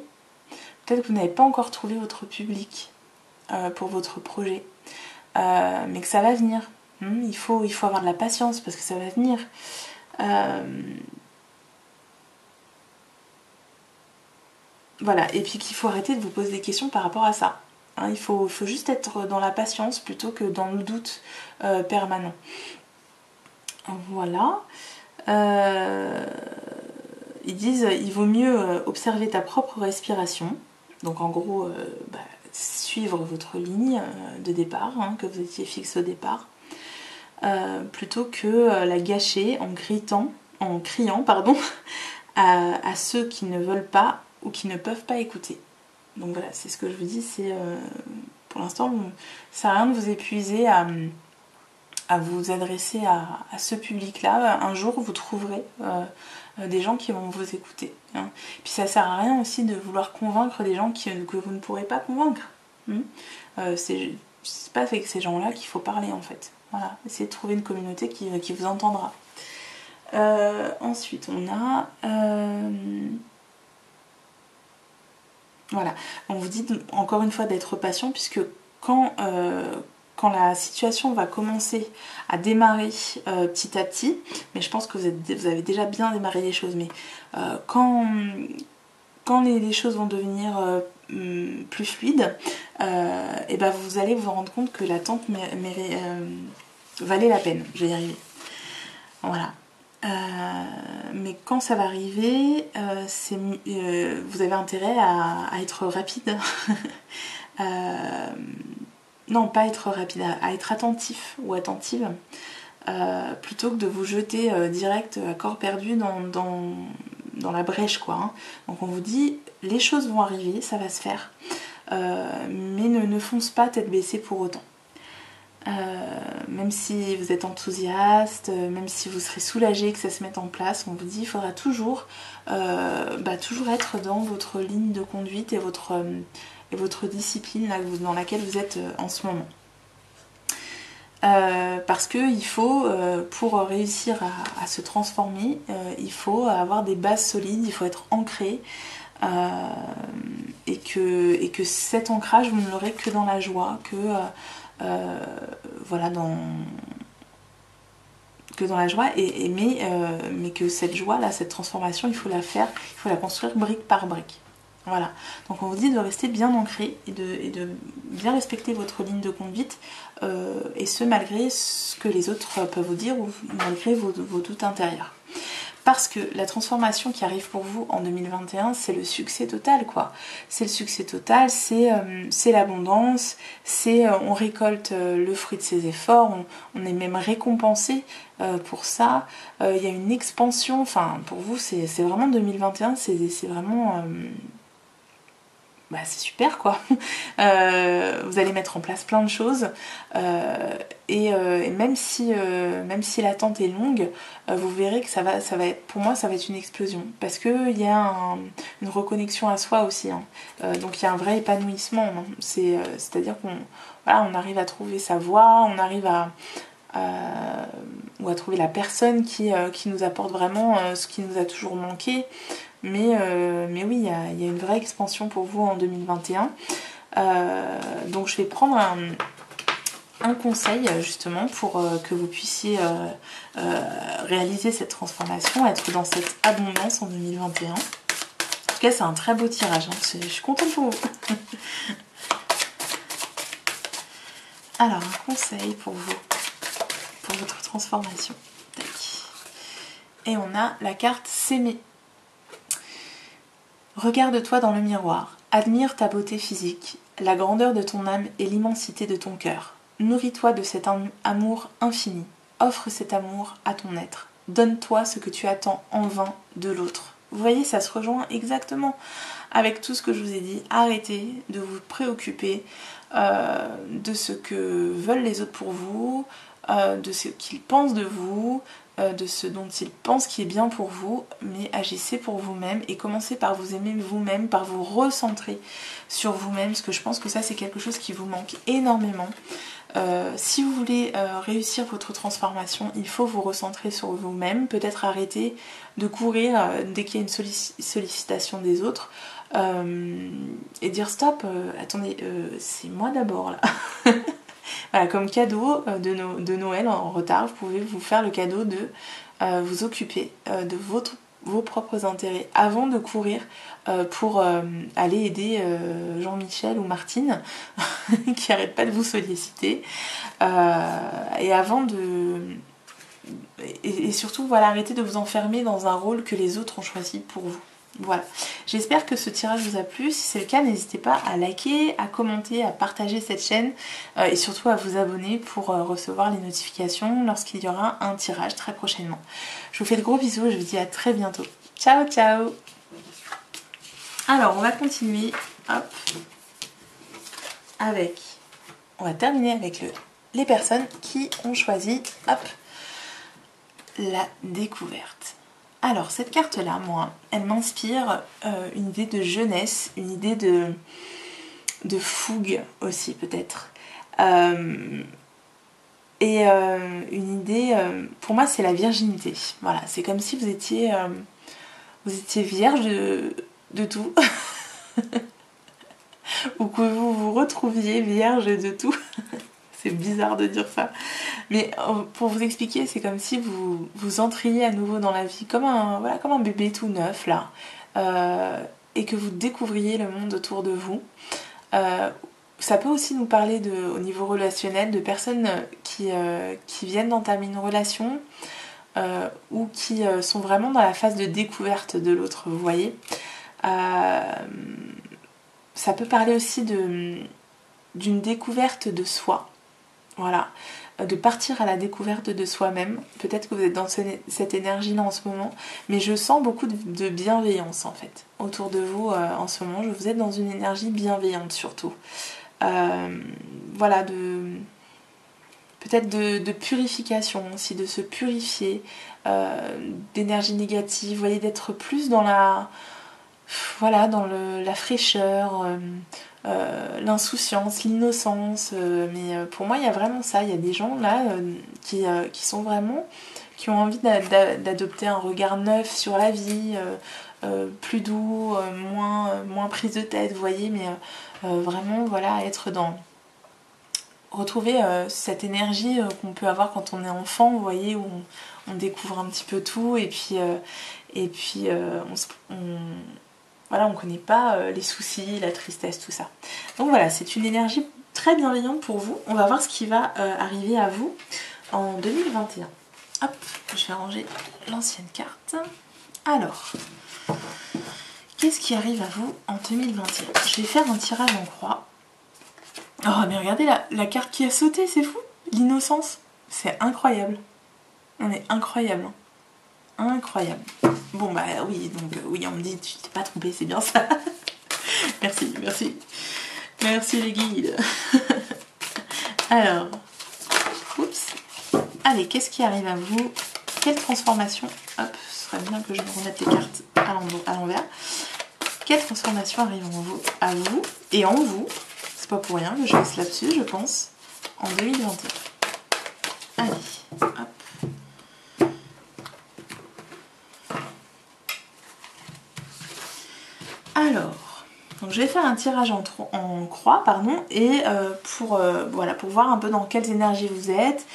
Peut-être que vous n'avez pas encore trouvé votre public pour votre projet. Mais que ça va venir. Il faut avoir de la patience parce que ça va venir. Voilà, et puis qu'il faut arrêter de vous poser des questions par rapport à ça. Hein, il faut juste être dans la patience plutôt que dans le doute permanent. Voilà. Ils disent il vaut mieux observer ta propre respiration. Donc en gros, suivre votre ligne de départ, hein, que vous étiez fixe au départ, plutôt que la gâcher en criant à ceux qui ne veulent pas ou qui ne peuvent pas écouter. Donc voilà, c'est ce que je vous dis, c'est pour l'instant, ça sert à rien de vous épuiser à vous adresser à ce public-là. Un jour, vous trouverez des gens qui vont vous écouter. Hein. Puis ça sert à rien aussi de vouloir convaincre des gens que vous ne pourrez pas convaincre. C'est pas avec ces gens-là qu'il faut parler en fait. Voilà, essayez de trouver une communauté qui vous entendra. Ensuite, on a... Voilà, on vous dit encore une fois d'être patient puisque quand la situation va commencer à démarrer petit à petit, mais je pense que vous avez déjà bien démarré les choses, mais quand les choses vont devenir plus fluides, et ben vous allez vous rendre compte que l'attente valait la peine. Je vais y arriver. Voilà. Mais quand ça va arriver, vous avez intérêt à être rapide. Non, pas être rapide, à être attentif ou attentive, plutôt que de vous jeter direct à corps perdu dans la brèche, quoi. Hein. Donc on vous dit, les choses vont arriver, ça va se faire, mais ne fonce pas tête baissée pour autant. Même si vous êtes enthousiaste, même si vous serez soulagé que ça se mette en place, on vous dit il faudra toujours être dans votre ligne de conduite et votre discipline dans laquelle vous êtes en ce moment. Parce que il faut, pour réussir à se transformer, il faut avoir des bases solides, il faut être ancré, et que cet ancrage, vous ne l'aurez que dans la joie, voilà, que dans la joie, mais que cette joie là, cette transformation, il faut la construire brique par brique. Voilà, donc on vous dit de rester bien ancré et de bien respecter votre ligne de conduite, et ce malgré ce que les autres peuvent vous dire ou malgré vos doutes intérieurs. Parce que la transformation qui arrive pour vous en 2021, c'est le succès total, quoi. C'est le succès total, c'est l'abondance, on récolte le fruit de ses efforts, on est même récompensé pour ça. Il y a une expansion, enfin pour vous c'est vraiment 2021, c'est vraiment... c'est super quoi. Vous allez mettre en place plein de choses, et même si l'attente est longue, vous verrez que ça va être, pour moi ça va être une explosion, parce que il y a une reconnexion à soi aussi, hein. Donc il y a un vrai épanouissement, hein. C'est-à-dire on arrive à trouver sa voie, on arrive à trouver la personne qui nous apporte vraiment ce qui nous a toujours manqué. Mais oui, il y a une vraie expansion pour vous en 2021. Donc je vais prendre un conseil justement pour que vous puissiez réaliser cette transformation, être dans cette abondance en 2021. En tout cas, c'est un très beau tirage, hein. Je suis contente pour vous. Alors, un conseil pour vous, pour votre transformation. Tac. Et on a la carte s'aimer. Regarde-toi dans le miroir, admire ta beauté physique, la grandeur de ton âme et l'immensité de ton cœur. Nourris-toi de cet amour infini, offre cet amour à ton être, donne-toi ce que tu attends en vain de l'autre. Vous voyez, ça se rejoint exactement avec tout ce que je vous ai dit. Arrêtez de vous préoccuper de ce que veulent les autres pour vous, de ce qu'ils pensent de vous, de ce dont ils pensent qui est bien pour vous, mais agissez pour vous-même et commencez par vous aimer vous-même, par vous recentrer sur vous-même, parce que je pense que ça c'est quelque chose qui vous manque énormément. Si vous voulez réussir votre transformation, il faut vous recentrer sur vous-même, peut-être arrêter de courir dès qu'il y a une sollicitation des autres, et dire stop, attendez, c'est moi d'abord là. Voilà, comme cadeau de Noël en retard, vous pouvez vous faire le cadeau de vous occuper de vos propres intérêts avant de courir pour aller aider Jean-Michel ou Martine qui arrête pas de vous solliciter et avant de et surtout voilà, arrêtez de vous enfermer dans un rôle que les autres ont choisi pour vous. Voilà, j'espère que ce tirage vous a plu. Si c'est le cas, n'hésitez pas à liker, à commenter, à partager cette chaîne et surtout à vous abonner pour recevoir les notifications lorsqu'il y aura un tirage très prochainement. Je vous fais de gros bisous et je vous dis à très bientôt. Ciao ciao. Alors on va continuer, hop, on va terminer avec les personnes qui ont choisi, hop, la découverte. Alors cette carte là, moi, elle m'inspire une idée de jeunesse, une idée de fougue aussi peut-être. Et une idée, pour moi c'est la virginité. Voilà, c'est comme si vous étiez vierge de tout. Ou que vous vous retrouviez vierge de tout. C'est bizarre de dire ça. Mais pour vous expliquer, c'est comme si vous entriez à nouveau dans la vie comme un bébé tout neuf là. Et que vous découvriez le monde autour de vous. Ça peut aussi nous parler au niveau relationnel de personnes qui viennent d'entamer une relation ou qui sont vraiment dans la phase de découverte de l'autre, vous voyez. Ça peut parler aussi d'une découverte de soi. Voilà, de partir à la découverte de soi-même. Peut-être que vous êtes dans cette énergie-là en ce moment, mais je sens beaucoup de bienveillance en fait autour de vous en ce moment. Vous êtes dans une énergie bienveillante surtout. Voilà, peut-être de purification aussi, de se purifier d'énergie négative. Vous voyez, d'être plus dans la fraîcheur. L'insouciance, l'innocence, mais pour moi il y a vraiment ça, il y a des gens là qui sont vraiment, qui ont envie d'adopter un regard neuf sur la vie, plus doux, moins prise de tête, vous voyez, mais vraiment voilà, être dans retrouver cette énergie qu'on peut avoir quand on est enfant, vous voyez, où on découvre un petit peu tout et puis voilà, on ne connaît pas les soucis, la tristesse, tout ça. Donc voilà, c'est une énergie très bienveillante pour vous. On va voir ce qui va arriver à vous en 2021. Hop, je vais ranger l'ancienne carte. Alors, qu'est-ce qui arrive à vous en 2021 ? Je vais faire un tirage en croix. Oh, mais regardez la carte qui a sauté, c'est fou. L'innocence, c'est incroyable. On est incroyable. Hein. Incroyable. Bon bah oui, donc oui, on me dit tu t'es pas trompé, c'est bien ça. Merci les guides. Alors, oups. Allez, qu'est-ce qui arrive à vous? Quelle transformation? Hop, ce serait bien que je me remette les cartes à l'envers. Quelle transformation arrive à vous et en vous? C'est pas pour rien que je laisse là-dessus, je pense, en 2021. Allez, hop. Alors, donc je vais faire un tirage en croix, pardon, et pour voir un peu dans quelles énergies vous êtes,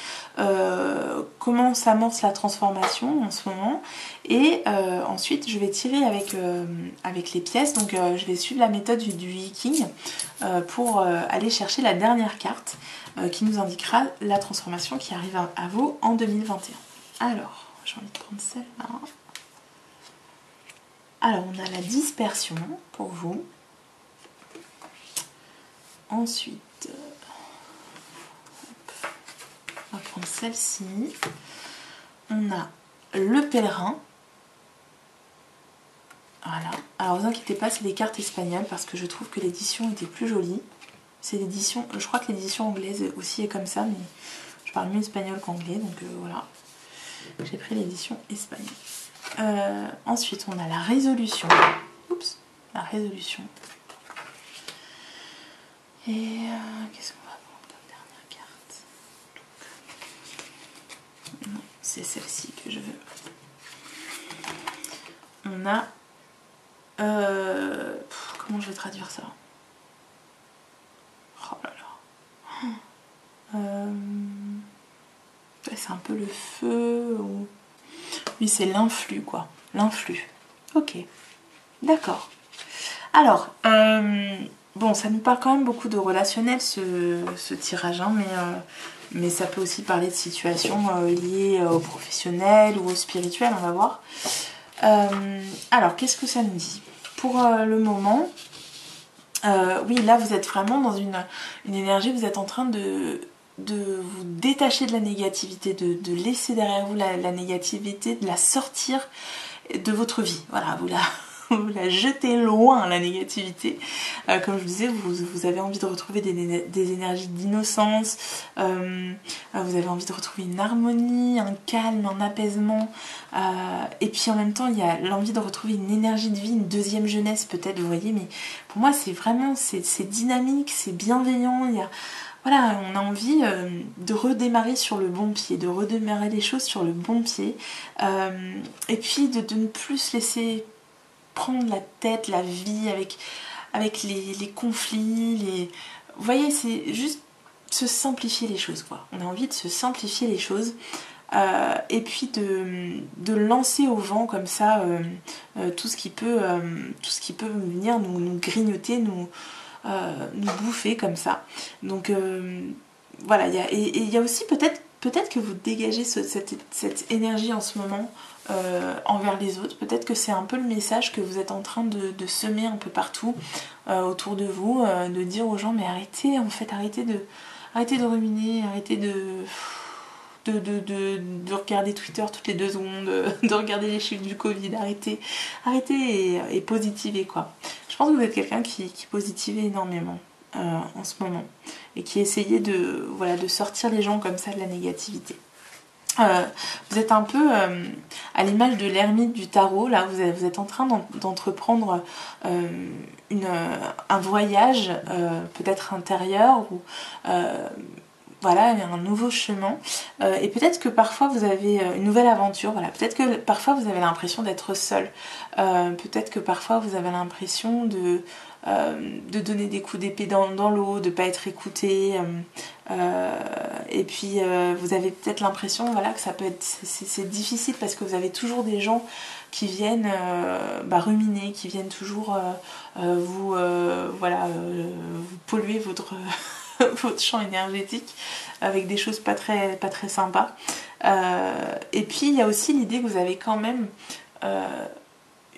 comment s'amorce la transformation en ce moment, et ensuite je vais tirer avec les pièces, donc je vais suivre la méthode du Viking pour aller chercher la dernière carte qui nous indiquera la transformation qui arrive à vous en 2021. Alors, j'ai envie de prendre celle-là. Alors, on a la dispersion pour vous. Ensuite, on va prendre celle-ci. On a le pèlerin. Voilà. Alors, vous inquiétez pas, c'est des cartes espagnoles parce que je trouve que l'édition était plus jolie. C'est l'édition, je crois que l'édition anglaise aussi est comme ça, mais je parle mieux espagnol qu'anglais, donc voilà. J'ai pris l'édition espagnole. Ensuite, on a la résolution. Oups, la résolution. Et qu'est-ce qu'on va prendre comme dernière carte? Non, c'est celle-ci que je veux. On a... comment je vais traduire ça? Oh là là. C'est un peu le feu. Oui, c'est l'influx, quoi. L'influx. Ok. D'accord. Alors, bon, ça nous parle quand même beaucoup de relationnel, ce tirage, hein, mais ça peut aussi parler de situations liées au professionnel ou au spirituel, on va voir. Alors, qu'est-ce que ça nous dit? Pour le moment, oui, là, vous êtes vraiment dans une énergie, vous êtes en train de vous détacher de la négativité, de laisser derrière vous la négativité, de la sortir de votre vie. Voilà, vous la jetez loin, la négativité. Comme je vous disais, vous avez envie de retrouver des énergies d'innocence, vous avez envie de retrouver une harmonie, un calme, un apaisement, et puis en même temps il y a l'envie de retrouver une énergie de vie, une deuxième jeunesse peut-être, vous voyez, mais pour moi c'est vraiment, c'est dynamique, c'est bienveillant, voilà, on a envie de redémarrer sur le bon pied, de redémarrer les choses sur le bon pied, et puis de ne plus se laisser prendre la tête, la vie avec les conflits, vous voyez, c'est juste se simplifier les choses, quoi. On a envie de se simplifier les choses, et puis de lancer au vent comme ça tout ce qui peut venir nous grignoter, nous bouffer comme ça. Donc voilà, il y a aussi peut-être que vous dégagez cette énergie en ce moment envers les autres. Peut-être que c'est un peu le message que vous êtes en train de semer un peu partout autour de vous, de dire aux gens mais arrêtez de ruminer, arrêtez de regarder Twitter toutes les 2 secondes, de regarder les chiffres du Covid, arrêtez et positivez, quoi. Je pense que vous êtes quelqu'un qui positivez énormément en ce moment et qui essayait de sortir les gens comme ça de la négativité. Vous êtes un peu à l'image de l'ermite du tarot, là vous êtes en train d'entreprendre un voyage peut-être intérieur ou voilà, un nouveau chemin, et peut-être que parfois vous avez une nouvelle aventure, voilà, peut-être que parfois vous avez l'impression d'être seul, peut-être que parfois vous avez l'impression de donner des coups d'épée dans l'eau, de ne pas être écouté, et puis vous avez peut-être l'impression, voilà, que ça peut être, c'est difficile parce que vous avez toujours des gens qui viennent ruminer, qui viennent toujours vous polluer votre votre champ énergétique avec des choses pas très sympas. Et puis il y a aussi l'idée que vous avez quand même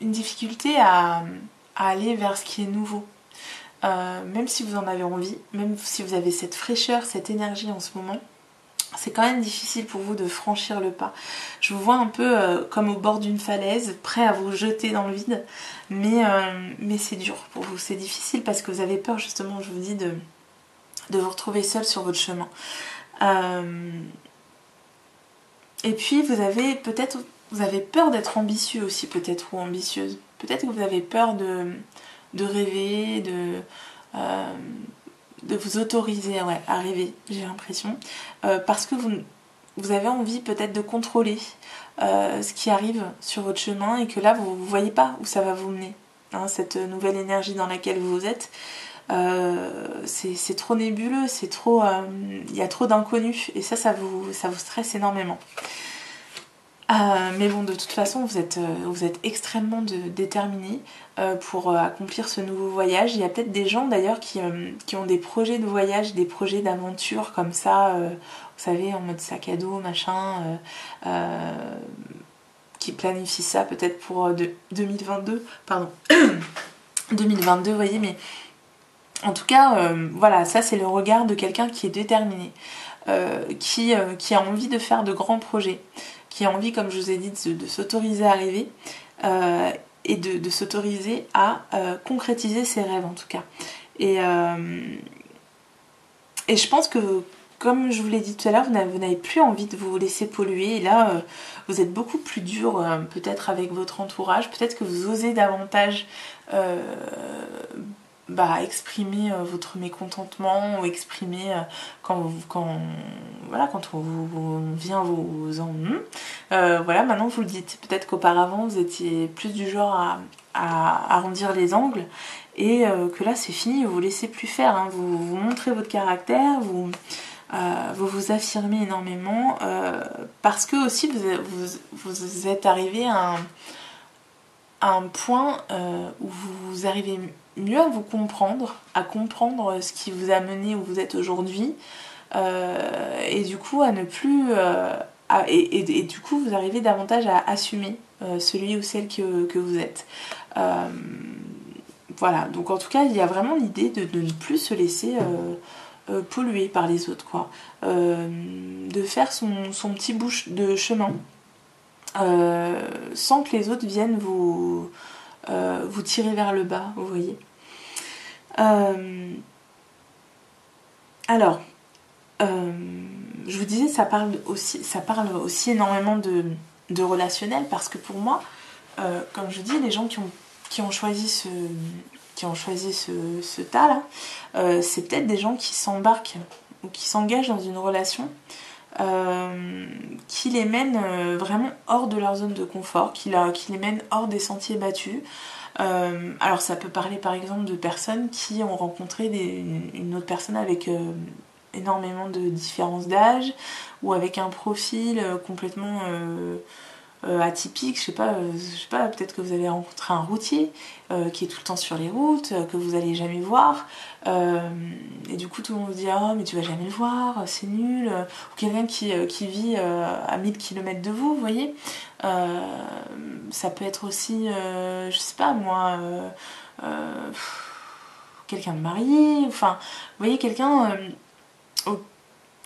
une difficulté à aller vers ce qui est nouveau. Même si vous en avez envie, même si vous avez cette fraîcheur, cette énergie en ce moment, c'est quand même difficile pour vous de franchir le pas. Je vous vois un peu comme au bord d'une falaise, prêt à vous jeter dans le vide, mais c'est dur pour vous, c'est difficile parce que vous avez peur justement, je vous dis, de vous retrouver seul sur votre chemin. Et puis vous avez peur d'être ambitieux aussi, peut-être, ou ambitieuse. Peut-être que vous avez peur de rêver, de vous autoriser à rêver, j'ai l'impression. Parce que vous avez envie peut-être de contrôler ce qui arrive sur votre chemin et que là vous ne voyez pas où ça va vous mener, hein, cette nouvelle énergie dans laquelle vous êtes. C'est trop nébuleux, il y a trop d'inconnus et ça vous stresse énormément. Mais bon, de toute façon, vous êtes extrêmement déterminés pour accomplir ce nouveau voyage. Il y a peut-être des gens d'ailleurs qui ont des projets de voyage, des projets d'aventure comme ça, vous savez, en mode sac à dos, machin, qui planifient ça peut-être pour 2022, pardon, 2022, vous voyez, mais en tout cas, voilà, ça c'est le regard de quelqu'un qui est déterminé, qui a envie de faire de grands projets, qui a envie, comme je vous ai dit, de s'autoriser à rêver et de s'autoriser à concrétiser ses rêves en tout cas. Et je pense que, comme je vous l'ai dit tout à l'heure, vous n'avez plus envie de vous laisser polluer. Et là, vous êtes beaucoup plus dur peut-être avec votre entourage. Peut-être que vous osez davantage exprimer votre mécontentement ou exprimer quand on vient vous en voilà, maintenant vous le dites. Peut-être qu'auparavant vous étiez plus du genre à arrondir les angles et que là c'est fini, vous vous laissez plus faire, hein. Vous montrez votre caractère, vous vous affirmez énormément, parce que aussi vous êtes arrivé à un point où vous arrivez mieux à vous comprendre, à comprendre ce qui vous a mené où vous êtes aujourd'hui, et du coup à ne plus... et du coup vous arrivez davantage à assumer celui ou celle que vous êtes. Voilà, donc en tout cas il y a vraiment l'idée de ne plus se laisser polluer par les autres, quoi. De faire son petit bout de chemin, sans que les autres viennent vous tirer vers le bas, vous voyez. Alors, je vous disais, ça parle aussi énormément de relationnel, parce que pour moi, comme je dis, les gens qui ont choisi ce tas là, c'est peut-être des gens qui s'embarquent ou qui s'engagent dans une relation qui les mène vraiment hors de leur zone de confort, qui les mène hors des sentiers battus. Alors ça peut parler par exemple de personnes qui ont rencontré une autre personne avec énormément de différence d'âge, ou avec un profil complètement atypique, je sais pas, peut-être que vous avez rencontré un routier qui est tout le temps sur les routes, que vous allez jamais voir, et du coup tout le monde vous dit oh mais tu vas jamais le voir, c'est nul, ou quelqu'un qui vit à 1000 km de vous, vous voyez. Ça peut être aussi, je sais pas moi, quelqu'un de marié, enfin, vous voyez, quelqu'un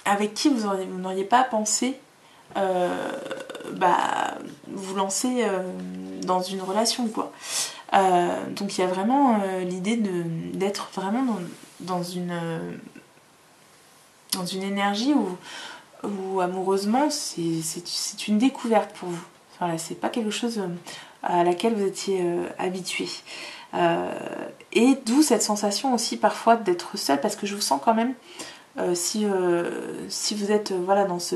avec qui vous n'auriez pas pensé vous lancer dans une relation, quoi. Donc il y a vraiment l'idée d'être vraiment dans une énergie où amoureusement c'est une découverte pour vous. Voilà, c'est pas quelque chose à laquelle vous étiez habitué. Et d'où cette sensation aussi parfois d'être seul, parce que je vous sens quand même, si vous êtes voilà, dans ce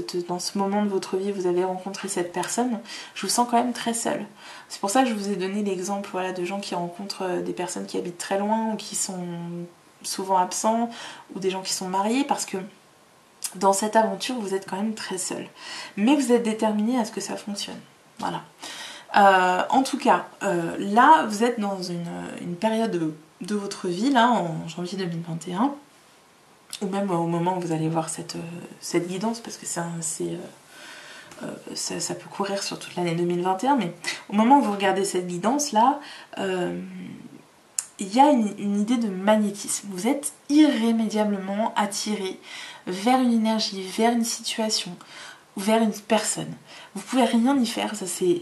moment de votre vie, vous avez rencontré cette personne, je vous sens quand même très seule. C'est pour ça que je vous ai donné l'exemple, voilà, de gens qui rencontrent des personnes qui habitent très loin ou qui sont souvent absents, ou des gens qui sont mariés, parce que dans cette aventure vous êtes quand même très seul, mais vous êtes déterminé à ce que ça fonctionne. Voilà. En tout cas, là vous êtes dans une période de votre vie, là en janvier 2021, ou même au moment où vous allez voir cette guidance, parce que ça peut courir sur toute l'année 2021, mais au moment où vous regardez cette guidance là, il y a une idée de magnétisme. Vous êtes irrémédiablement attiré vers une énergie, vers une situation, vers une personne. Vous pouvez rien y faire, ça c'est...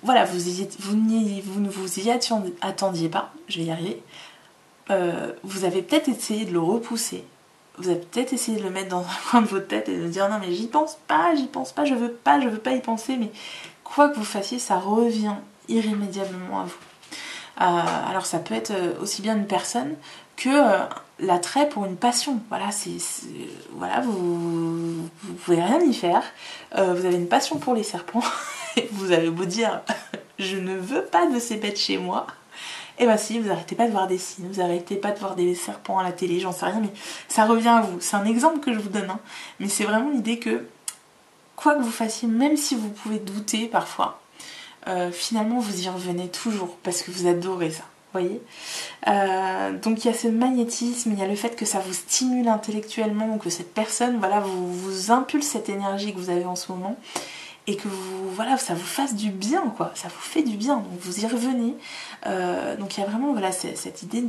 Voilà, vous ne vous y attendiez pas, je vais y arriver. Vous avez peut-être essayé de le repousser, vous avez peut-être essayé de le mettre dans un coin de votre tête et de dire non mais j'y pense pas, je veux pas y penser, mais quoi que vous fassiez, ça revient irrémédiablement à vous. Alors ça peut être aussi bien une personne que l'attrait pour une passion. Voilà, voilà, vous pouvez rien y faire. Vous avez une passion pour les serpents et vous avez beau dire je ne veux pas de ces bêtes chez moi. Et bah si, vous arrêtez pas de voir des signes, vous arrêtez pas de voir des serpents à la télé, j'en sais rien, mais ça revient à vous. C'est un exemple que je vous donne, hein. Mais c'est vraiment l'idée que quoi que vous fassiez, même si vous pouvez douter parfois, finalement vous y revenez toujours parce que vous adorez ça, vous voyez. Donc il y a ce magnétisme, il y a le fait que ça vous stimule intellectuellement, ou que cette personne, voilà, vous impulse cette énergie que vous avez en ce moment, et que voilà, ça vous fasse du bien, quoi. Ça vous fait du bien, donc vous y revenez. Donc il y a vraiment, voilà, cette idée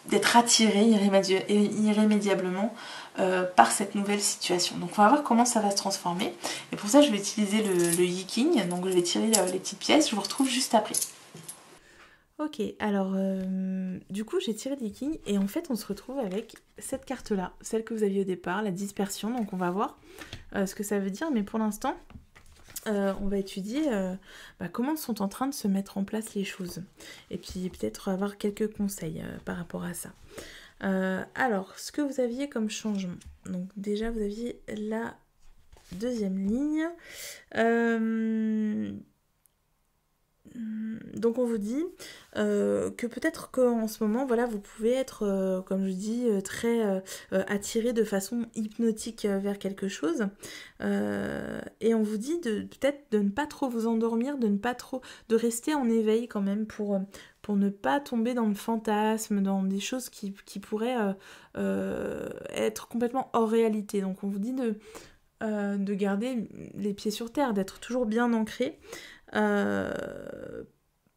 d'être attiré irrémédiablement par cette nouvelle situation. Donc on va voir comment ça va se transformer. Et pour ça, je vais utiliser le Yiking. Donc je vais tirer les petites pièces. Je vous retrouve juste après. Ok, alors du coup j'ai tiré le Yiking et en fait on se retrouve avec cette carte-là, celle que vous aviez au départ, la dispersion. Donc on va voir ce que ça veut dire, mais pour l'instant on va étudier comment sont en train de se mettre en place les choses. Et puis peut-être avoir quelques conseils par rapport à ça. Alors, ce que vous aviez comme changement. Donc déjà, vous aviez la deuxième ligne. Donc on vous dit que peut-être qu'en ce moment, voilà, vous pouvez être, comme je dis, très attiré de façon hypnotique vers quelque chose. Et on vous dit peut-être de ne pas trop vous endormir, de rester en éveil quand même pour ne pas tomber dans le fantasme, dans des choses qui pourraient être complètement hors réalité. Donc on vous dit de garder les pieds sur terre, d'être toujours bien ancré.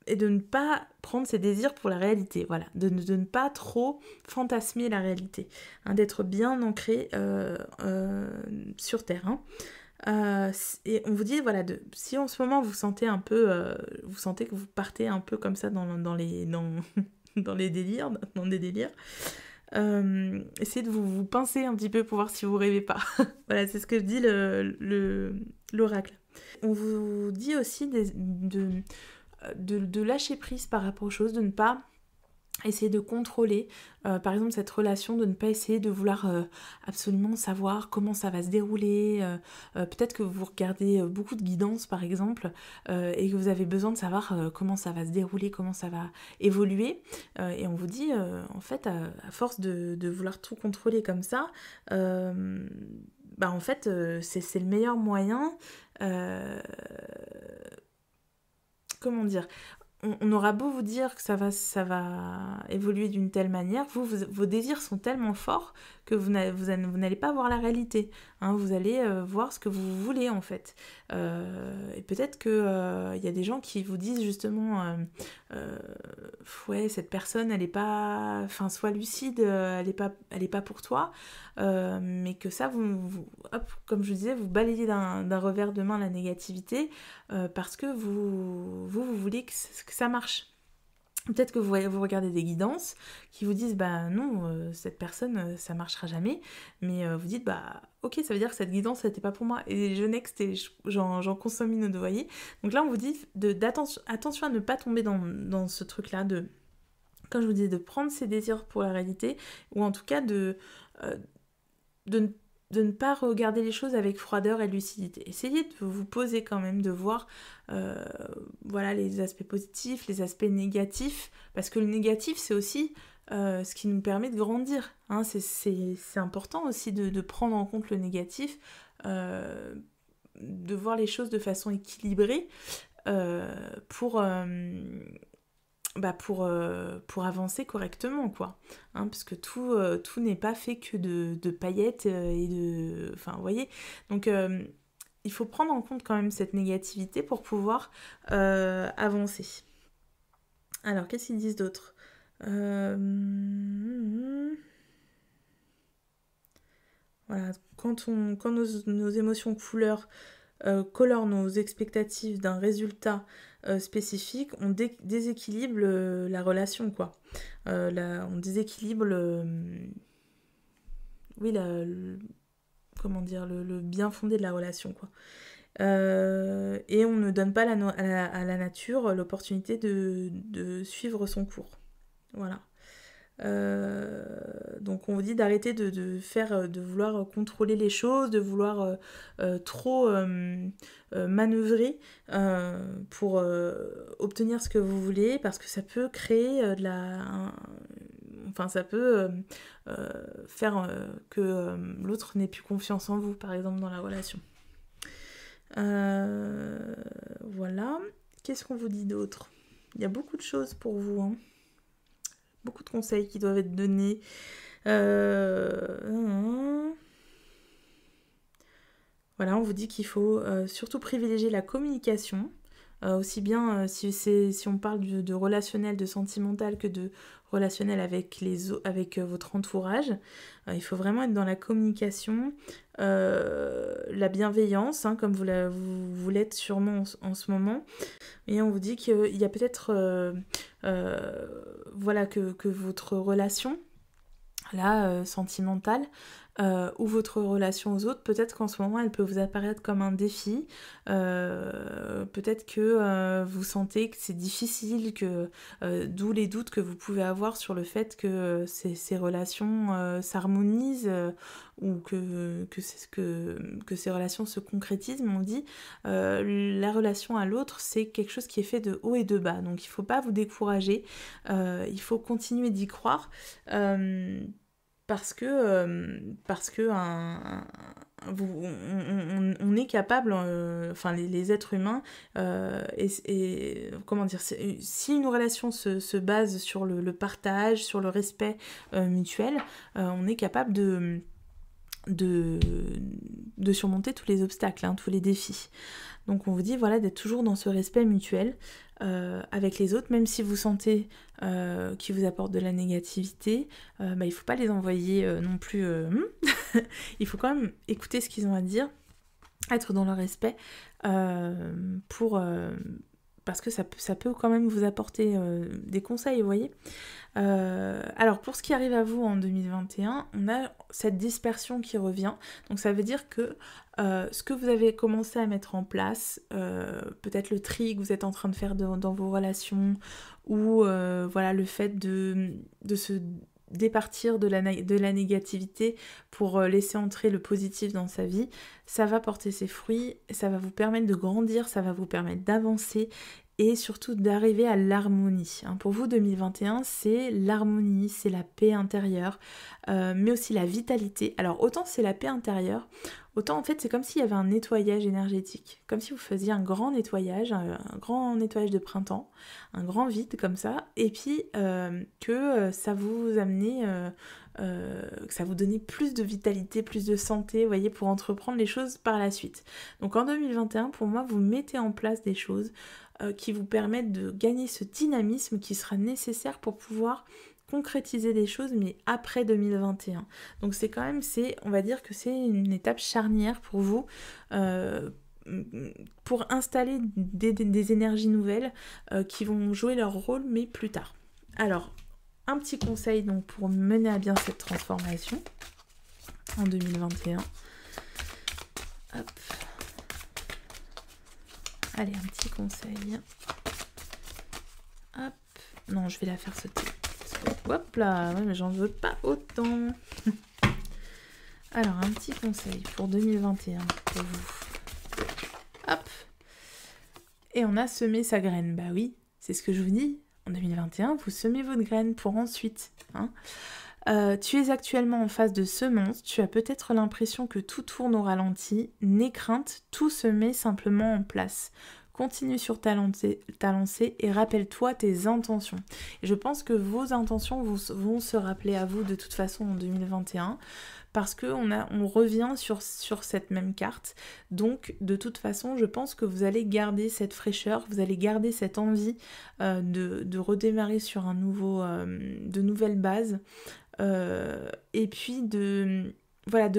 Et de ne pas prendre ses désirs pour la réalité, voilà, de ne pas trop fantasmer la réalité, hein, d'être bien ancré sur Terre. Et on vous dit, voilà, si en ce moment vous sentez un peu, vous sentez que vous partez un peu comme ça dans les délires, dans des délires, essayez de vous pincer un petit peu pour voir si vous rêvez pas. Voilà, c'est ce que dit l'oracle. On vous dit aussi de lâcher prise par rapport aux choses, de ne pas essayer de contrôler, par exemple cette relation, de ne pas essayer de vouloir absolument savoir comment ça va se dérouler. Peut-être que vous regardez beaucoup de guidance par exemple, et que vous avez besoin de savoir comment ça va se dérouler, comment ça va évoluer. Et on vous dit, en fait, à force de vouloir tout contrôler comme ça, en fait, c'est le meilleur moyen. Comment dire, on aura beau vous dire que ça va évoluer d'une telle manière, vos désirs sont tellement forts que vous n'allez pas voir la réalité, hein, vous allez voir ce que vous voulez en fait. Et peut-être qu'il y a des gens qui vous disent justement ouais, cette personne elle est pas, enfin soit lucide, elle est pas pour toi, mais que ça hop, comme je disais, vous balayez d'un revers de main la négativité, parce que vous voulez que ça marche. Peut-être que vous regardez des guidances qui vous disent bah non, cette personne ça marchera jamais, mais vous dites bah ok, ça veut dire que cette guidance c'était pas pour moi, et je next et j'en consomme une autre, vous voyez. Donc là on vous dit attention à ne pas tomber dans ce truc là comme je vous disais, de prendre ses désirs pour la réalité, ou en tout cas de ne pas regarder les choses avec froideur et lucidité. Essayez de vous poser quand même, de voir voilà, les aspects positifs, les aspects négatifs, parce que le négatif c'est aussi ce qui nous permet de grandir, hein. C'est important aussi de prendre en compte le négatif, de voir les choses de façon équilibrée, pour avancer correctement, quoi, hein, parce que tout n'est pas fait que de paillettes et de... Enfin, vous voyez, donc il faut prendre en compte quand même cette négativité pour pouvoir avancer. Alors, qu'est-ce qu'ils disent d'autre ? Voilà, quand nos émotions colorent nos expectatives d'un résultat spécifique, on déséquilibre la relation, quoi. On déséquilibre comment dire, le bien fondé de la relation, quoi. Et on ne donne pas à la nature l'opportunité de suivre son cours. Voilà. Donc on vous dit d'arrêter de vouloir contrôler les choses, de vouloir trop manœuvrer pour obtenir ce que vous voulez, parce que ça peut créer ça peut faire que l'autre n'ait plus confiance en vous, par exemple, dans la relation. Voilà. Qu'est-ce qu'on vous dit d'autre ? Il y a beaucoup de choses pour vous, hein. Beaucoup de conseils qui doivent être donnés. Voilà, on vous dit qu'il faut surtout privilégier la communication, aussi bien si on parle de relationnel, de sentimental, que de relationnel avec votre entourage. Il faut vraiment être dans la communication, la bienveillance, hein, comme vous l'êtes sûrement en ce moment. Et on vous dit qu'il y a peut-être voilà, que votre relation là, sentimentale, ou votre relation aux autres, peut-être qu'en ce moment elle peut vous apparaître comme un défi, peut-être que vous sentez que c'est difficile, d'où les doutes que vous pouvez avoir sur le fait que ces relations s'harmonisent, ou que ces relations se concrétisent, mais on dit la relation à l'autre, c'est quelque chose qui est fait de haut et de bas, donc il ne faut pas vous décourager, il faut continuer d'y croire, parce que on est capable, enfin les êtres humains, et comment dire, si une relation se base sur le partage, sur le respect mutuel, on est capable de surmonter tous les obstacles, tous les défis. Donc on vous dit voilà, d'être toujours dans ce respect mutuel avec les autres, même si vous sentez qu'ils vous apportent de la négativité, il ne faut pas les envoyer non plus. Il faut quand même écouter ce qu'ils ont à dire, être dans le respect, parce que ça peut quand même vous apporter des conseils, vous voyez. Alors pour ce qui arrive à vous en 2021, on a cette dispersion qui revient, donc ça veut dire que ce que vous avez commencé à mettre en place, peut-être le tri que vous êtes en train de faire dans vos relations, ou voilà, le fait de se départir de la négativité pour laisser entrer le positif dans sa vie, ça va porter ses fruits, ça va vous permettre de grandir, ça va vous permettre d'avancer, et surtout d'arriver à l'harmonie. Pour vous, 2021, c'est l'harmonie, c'est la paix intérieure, mais aussi la vitalité. Alors autant c'est la paix intérieure, autant en fait c'est comme s'il y avait un nettoyage énergétique, comme si vous faisiez un grand nettoyage de printemps, un grand vide comme ça, et puis que ça vous amenait, que ça vous donnait plus de vitalité, plus de santé, vous voyez, pour entreprendre les choses par la suite. Donc en 2021, pour moi, vous mettez en place des choses qui vous permettent de gagner ce dynamisme qui sera nécessaire pour pouvoir concrétiser des choses, mais après 2021. Donc c'est quand même, on va dire que c'est une étape charnière pour vous, pour installer des énergies nouvelles qui vont jouer leur rôle, mais plus tard. Alors, un petit conseil donc pour mener à bien cette transformation en 2021. Hop. Allez, un petit conseil. Hop. Non, je vais la faire sauter. Hop là, ouais, mais j'en veux pas autant. Alors, un petit conseil pour 2021 pour vous. Hop. Et on a semé sa graine. Bah oui, c'est ce que je vous dis. En 2021, vous semez votre graine pour ensuite. Tu es actuellement en phase de semence, tu as peut-être l'impression que tout tourne au ralenti, n'aie crainte, tout se met simplement en place. Continue sur ta lancée et rappelle-toi tes intentions. Et je pense que vos intentions vont se rappeler à vous de toute façon en 2021, parce qu'on revient sur cette même carte. Donc de toute façon, je pense que vous allez garder cette fraîcheur, vous allez garder cette envie de redémarrer sur de nouvelles bases, et puis de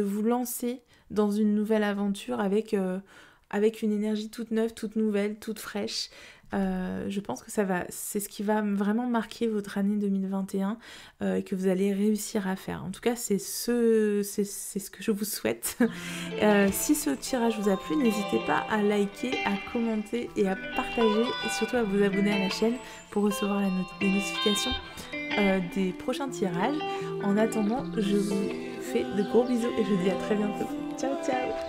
vous lancer dans une nouvelle aventure avec une énergie toute neuve, toute nouvelle, toute fraîche. Je pense que c'est ce qui va vraiment marquer votre année 2021, et que vous allez réussir à faire. En tout cas, c'est ce que je vous souhaite. Si ce tirage vous a plu, n'hésitez pas à liker, à commenter et à partager, et surtout à vous abonner à la chaîne pour recevoir les notifications des prochains tirages. En attendant, je vous fais de gros bisous et je vous dis à très bientôt. Ciao ciao.